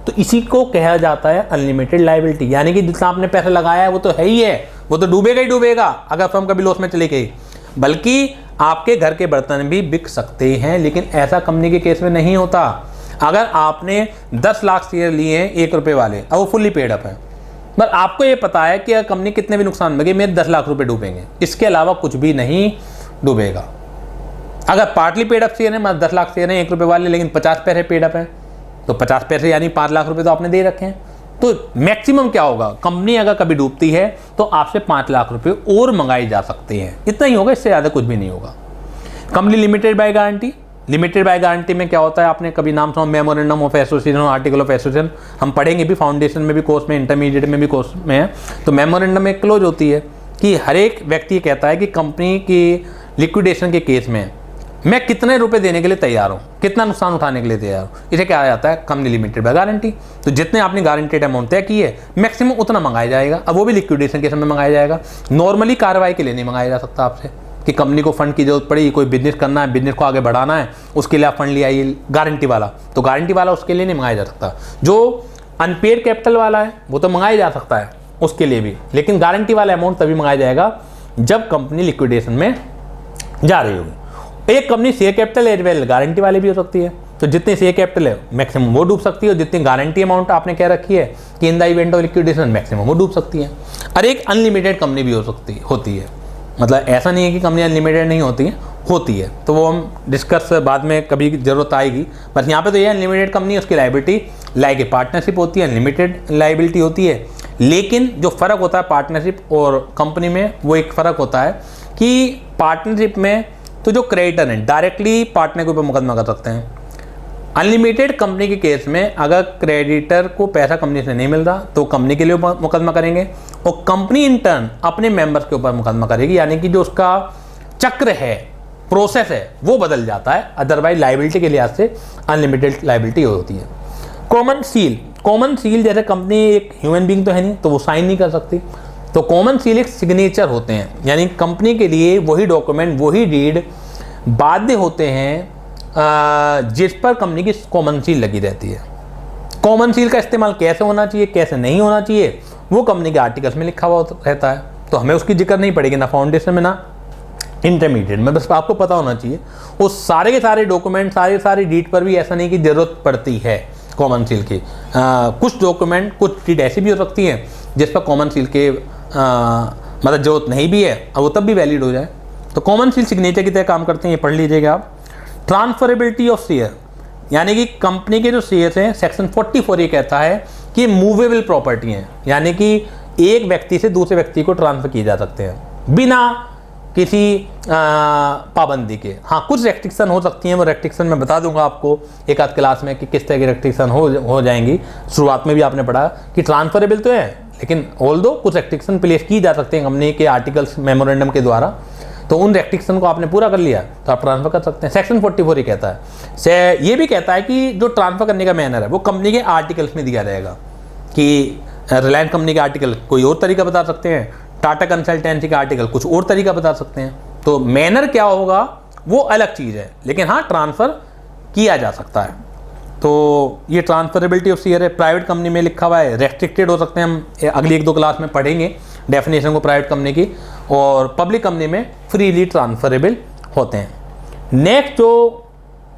तो इसी को कहा जाता है अनलिमिटेड लायबिलिटी। यानी कि जितना आपने पैसा लगाया है वो तो है ही है, वो तो डूबेगा ही डूबेगा अगर फर्म कभी लॉस में चली गई। बल्कि आपके घर के बर्तन भी बिक सकते हैं, लेकिन ऐसा कंपनी के केस में नहीं होता। अगर आपने 10 लाख शेयर लिए हैं 1 रुपये वाले, अब वो फुल्ली पेड अप है, पर आपको ये पता है कि अगर कंपनी कितने भी नुकसान में गई मेरे 10 लाख रुपए डूबेंगे, इसके अलावा कुछ भी नहीं डूबेगा। अगर पार्टली पेड अप शेयर है, मतलब 10 लाख शेयर हैं 1 रुपये वाले, लेकिन 50 पैसे पेड अप है, तो 50 पैसे यानी 5 लाख रुपए तो आपने दे रखे हैं। तो मैक्सिमम क्या होगा, कंपनी अगर कभी डूबती है तो आपसे 5 लाख रुपए और मंगाए जा सकते हैं, इतना ही होगा, इससे ज़्यादा कुछ भी नहीं होगा। Company limited by guarantee. Limited by guarantee में क्या होता है, आपने कभी नाम सुना memorandum of association, article of association, हम पढ़ेंगे भी फाउंडेशन में भी कोर्स में, इंटरमीडिएट में भी कोर्स में है। तो मेमोरेंडम एक क्लोज होती है कि हर एक व्यक्ति कहता है कि कंपनी की लिक्विडेशन के केस में मैं कितने रुपए देने के लिए तैयार हूँ, कितना नुकसान उठाने के लिए तैयार हूँ। इसे क्या जाता है, कंपनी लिमिटेड बाय गारंटी। तो जितने आपने गारंटेड अमाउंट तय की है मैक्सिमम उतना मंगाया जाएगा। अब वो भी लिक्विडेशन के समय मंगाया जाएगा, नॉर्मली कार्रवाई के लिए नहीं मंगाया जा सकता आपसे कि कंपनी को फंड की जरूरत पड़ी, कोई बिजनेस करना है, बिजनेस को आगे बढ़ाना है, उसके लिए आप फंड ले आइए गारंटी वाला। तो गारंटी वाला उसके लिए नहीं मंगाया जा सकता। जो अनपेड कैपिटल वाला है वो तो मंगाया जा सकता है उसके लिए भी, लेकिन गारंटी वाला अमाउंट तभी मंगाया जाएगा जब कंपनी लिक्विडेशन में जा रही होगी। एक company share capital as well guarantee वाली भी हो सकती है, तो जितनी शेयर कैपिटल है मैक्सिमम वो डूब सकती है, और जितनी गारंटी अमाउंट आपने कह रखी है कि in the event of liquidation maximum वो डूब सकती है। और एक अनलिमिटेड कंपनी भी होती है, मतलब ऐसा नहीं है कि कंपनी अनलिमिटेड नहीं होती है, तो वो हम डिस्कस बाद में कभी जरूरत आएगी। बस यहाँ पे तो ये अनलिमिटेड कंपनी, उसकी लायबिलिटी लाइक ए पार्टनरशिप होती है, अनलिमिटेड लायबिलिटी होती है। लेकिन जो फ़र्क होता है पार्टनरशिप और कंपनी में, वो एक फ़र्क होता है कि पार्टनरशिप में तो जो क्रेडिटर हैं डायरेक्टली पार्टनर के ऊपर मुकदमा कर सकते हैं। अनलिमिटेड कंपनी के केस में अगर क्रेडिटर को पैसा कंपनी से नहीं मिल रहा तो कंपनी के लिए मुकदमा करेंगे, और कंपनी इन टर्न अपने मेंबर्स के ऊपर मुकदमा करेगी। यानी कि जो उसका चक्र है, प्रोसेस है, वो बदल जाता है। अदरवाइज लायबिलिटी के लिहाज से अनलिमिटेड लायबिलिटी होती है। कॉमन सील जैसे कंपनी एक ह्यूमन बीइंग तो है नहीं, तो वो साइन नहीं कर सकती, तो कॉमन सील एक सिग्नेचर होते हैं। यानी कंपनी के लिए वही डॉक्यूमेंट, वही डीड बाध्य होते हैं जिस पर कंपनी की कॉमन सील लगी रहती है। कॉमन सील का इस्तेमाल कैसे होना चाहिए, कैसे नहीं होना चाहिए, वो कंपनी के आर्टिकल्स में लिखा हुआ रहता है, तो हमें उसकी जिक्र नहीं पड़ेगी ना फाउंडेशन में ना इंटरमीडिएट में। बस आपको पता होना चाहिए वो सारे के सारे डॉक्यूमेंट, सारे डीड पर भी ऐसा नहीं कि ज़रूरत पड़ती है कॉमन सील की। कुछ डॉक्यूमेंट, कुछ डीड ऐसी भी हो सकती हैं जिस पर कॉमन सील के मतलब जरूरत नहीं भी है, और वो तब भी वैलिड हो जाए। तो कॉमन सील सिग्नेचर की तरह काम करते हैं, ये पढ़ लीजिएगा आप। ट्रांसफरेबिलिटी ऑफ शेयर, यानी कि कंपनी के जो शेयर्स हैं सेक्शन 44 ये कहता है कि मूवेबल प्रॉपर्टी हैं, यानी कि एक व्यक्ति से दूसरे व्यक्ति को ट्रांसफर किए जा सकते हैं बिना किसी पाबंदी के। हाँ, कुछ रेस्ट्रिक्शन हो सकती हैं, वो रेस्ट्रिक्शन मैं बता दूंगा आपको एक आध क्लास में कि किस तरह की रेस्ट्रिक्शन हो जाएंगी। शुरुआत में भी आपने पढ़ा कि ट्रांसफरेबल तो है, लेकिन ऑल्दो कुछ रेस्ट्रिक्शन प्लेस की जा सकते हैं कंपनी के आर्टिकल्स मेमोरेंडम के द्वारा, तो उन रेस्ट्रिक्शन को आपने पूरा कर लिया तो आप ट्रांसफर कर सकते हैं। सेक्शन 44 ये कहता है। ये भी कहता है कि जो ट्रांसफर करने का मैनर है वो कंपनी के आर्टिकल्स में दिया जाएगा, कि रिलायंस कंपनी के आर्टिकल कोई और तरीका बता सकते हैं, टाटा कंसल्टेंसी का आर्टिकल कुछ और तरीका बता सकते हैं। तो मैनर क्या होगा वो अलग चीज़ है, लेकिन हाँ ट्रांसफ़र किया जा सकता है। तो ये ट्रांसफरेबिलिटी ऑफ शेयर है। प्राइवेट कंपनी में लिखा हुआ है रेस्ट्रिक्टेड हो सकते हैं, हम अगली 1-2 क्लास में पढ़ेंगे डेफिनेशन को प्राइवेट कंपनी की। और पब्लिक कंपनी में फ्रीली ट्रांसफरेबल होते हैं। नेक्स्ट जो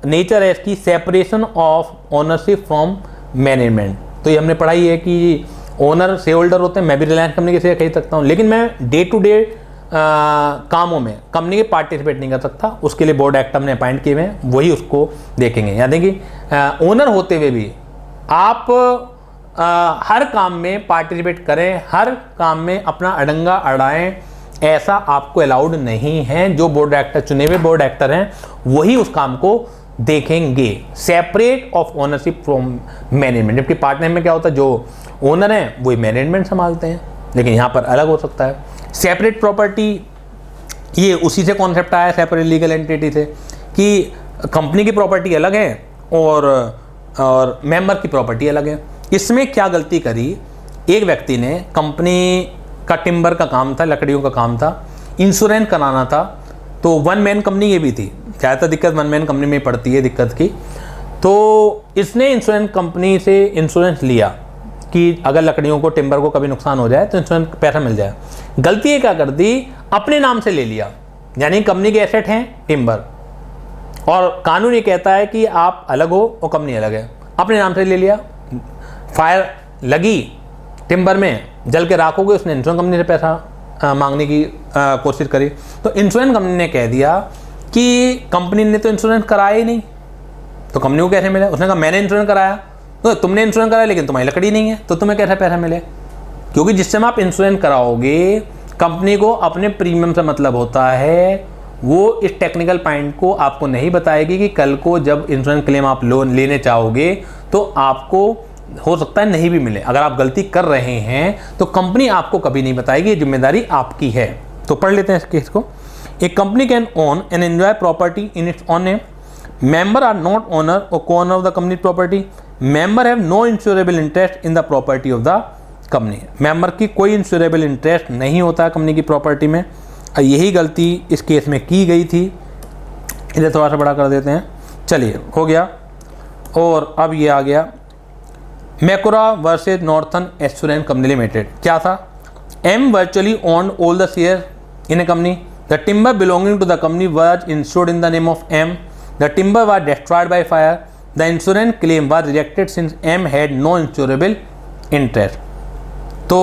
नेचर है इसकी, separation of ownership from management. तो ये हमने पढ़ाई है कि ओनर शेयर होल्डर होते हैं, मैं भी रिलायंस कंपनी के शेयर खरीद सकता हूँ, लेकिन मैं डे टू डे कामों में कंपनी के पार्टिसिपेट नहीं कर सकता। उसके लिए बोर्ड एक्ट हमने अपॉइंट किए हैं, वही उसको देखेंगे। यानी कि ओनर होते हुए भी आप हर काम में पार्टिसिपेट करें, हर काम में अपना अड़ंगा अड़ाएं, ऐसा आपको अलाउड नहीं है। जो बोर्ड एक्टर, चुने हुए बोर्ड एक्टर हैं, वही उस काम को देखेंगे। Separate of ownership from management. जबकि पार्टनर में क्या होता है, जो ओनर हैं वही मैनेजमेंट संभालते हैं, लेकिन यहाँ पर अलग हो सकता है। सेपरेट प्रॉपर्टी, ये उसी से कॉन्सेप्ट आया सेपरेट लीगल एंटिटी से, कि कंपनी की प्रॉपर्टी अलग है और मेंबर की प्रॉपर्टी अलग है। इसमें क्या गलती करी, एक व्यक्ति ने, कंपनी का टिम्बर का काम था, लकड़ियों का काम था, इंश्योरेंस कराना था। तो वन मैन कंपनी ये भी थी, ज़्यादातर दिक्कत वन मैन कंपनी में पड़ती है दिक्कत की। तो इसने इंश्योरेंस कंपनी से इंश्योरेंस लिया कि अगर लकड़ियों को, टिम्बर को कभी नुकसान हो जाए तो इंश्योरेंस पैसा मिल जाए। गलती ये क्या कर दी, अपने नाम से ले लिया। यानी कंपनी के एसेट हैं टिम्बर, और कानून ये कहता है कि आप अलग हो और कंपनी अलग है, अपने नाम से ले लिया। फायर लगी टिम्बर में, जल के राख हो गए, उसने इंश्योरेंस कंपनी से पैसा मांगने की कोशिश करी। तो इंश्योरेंस कंपनी ने कह दिया कि कंपनी ने तो इंश्योरेंस कराया ही नहीं, तो कंपनी को कैसे मिले। उसने कहा मैंने इंश्योरेंस कराया, तो तुमने इंश्योरेंस कराया लेकिन तुम्हारी लकड़ी नहीं है, तो तुम्हें कैसे पैसा मिले। क्योंकि जिस समय आप इंश्योरेंस कराओगे, कंपनी को अपने प्रीमियम से मतलब होता है, वो इस टेक्निकल पॉइंट को आपको नहीं बताएगी कि कल को जब इंश्योरेंस क्लेम आप लोन लेने चाहोगे तो आपको हो सकता है नहीं भी मिले। अगर आप गलती कर रहे हैं तो कंपनी आपको कभी नहीं बताएगी, ये जिम्मेदारी आपकी है। तो पढ़ लेते हैं इस केस को। A company can own and enjoy property in its own name. Member are not owner or co-owner of the company property. Member have no insurable interest in the property of the company. Member की कोई insurable interest नहीं होता है company की property में। यही गलती इस केस में की गई थी। इसे थोड़ा सा बड़ा कर देते हैं। चलिए, हो गया। और अब ये आ गया Macaura versus northern assurance company limited. क्या था, M virtually owned all the share in a company. The timber belonging to the company was insured in the name of M. The timber was destroyed by fire. The insurance claim was rejected since M had no insurable interest. तो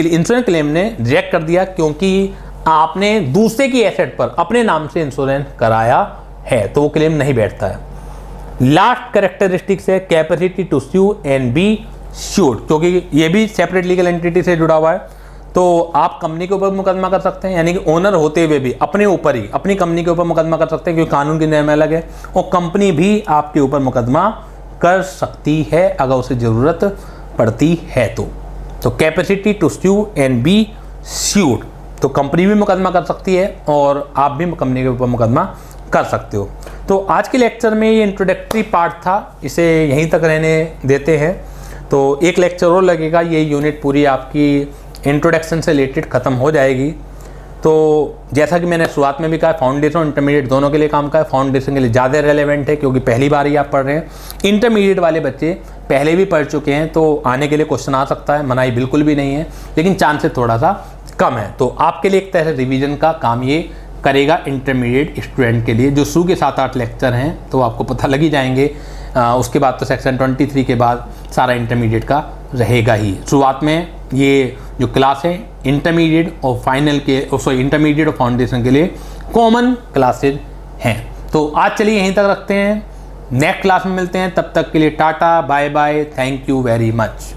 insurance claim ने reject कर दिया क्योंकि आपने दूसरे की asset पर अपने नाम से इंश्योरेंस कराया है, तो वो क्लेम नहीं बैठता है। लास्ट कैरेक्टरिस्टिक्स है capacity to sue and be sued, क्योंकि ये भी सेपरेट लीगल एंटिटी से जुड़ा हुआ है। तो आप कंपनी के ऊपर मुकदमा कर सकते हैं, यानी कि ओनर होते हुए भी अपने ऊपर ही, अपनी कंपनी के ऊपर मुकदमा कर सकते हैं, क्योंकि कानून की नियम अलग है। और कंपनी भी आपके ऊपर मुकदमा कर सकती है अगर उसे ज़रूरत पड़ती है तो capacity to sue and be sued, तो कंपनी भी मुकदमा कर सकती है और आप भी कंपनी के ऊपर मुकदमा कर सकते हो। तो आज के लेक्चर में ये इंट्रोडक्टरी पार्ट था, इसे यहीं तक रहने देते हैं। तो एक लेक्चर और लगेगा, ये यूनिट पूरी आपकी इंट्रोडक्शन से रिलेटेड ख़त्म हो जाएगी। तो जैसा कि मैंने शुरुआत में भी कहा, फाउंडेशन और इंटरमीडिएट दोनों के लिए काम का है। फाउंडेशन के लिए ज़्यादा रेलेवेंट है क्योंकि पहली बार ही आप पढ़ रहे हैं। इंटरमीडिएट वाले बच्चे पहले भी पढ़ चुके हैं तो आने के लिए क्वेश्चन आ सकता है, मनाही बिल्कुल भी नहीं है, लेकिन चांसेस थोड़ा सा कम है। तो आपके लिए एक तरह से रिवीजन का काम ये करेगा इंटरमीडिएट स्टूडेंट के लिए। जो शुरू के 7-8 लेक्चर हैं तो आपको पता लग ही जाएंगे। उसके बाद तो सेक्शन 23 के बाद सारा इंटरमीडिएट का रहेगा ही। शुरुआत में ये जो क्लास है इंटरमीडिएट और फाइनल के इंटरमीडिएट और फाउंडेशन के लिए कॉमन क्लासेज हैं। तो आज चलिए यहीं तक रखते हैं, नेक्स्ट क्लास में मिलते हैं। तब तक के लिए tata, bye bye, thank you very much.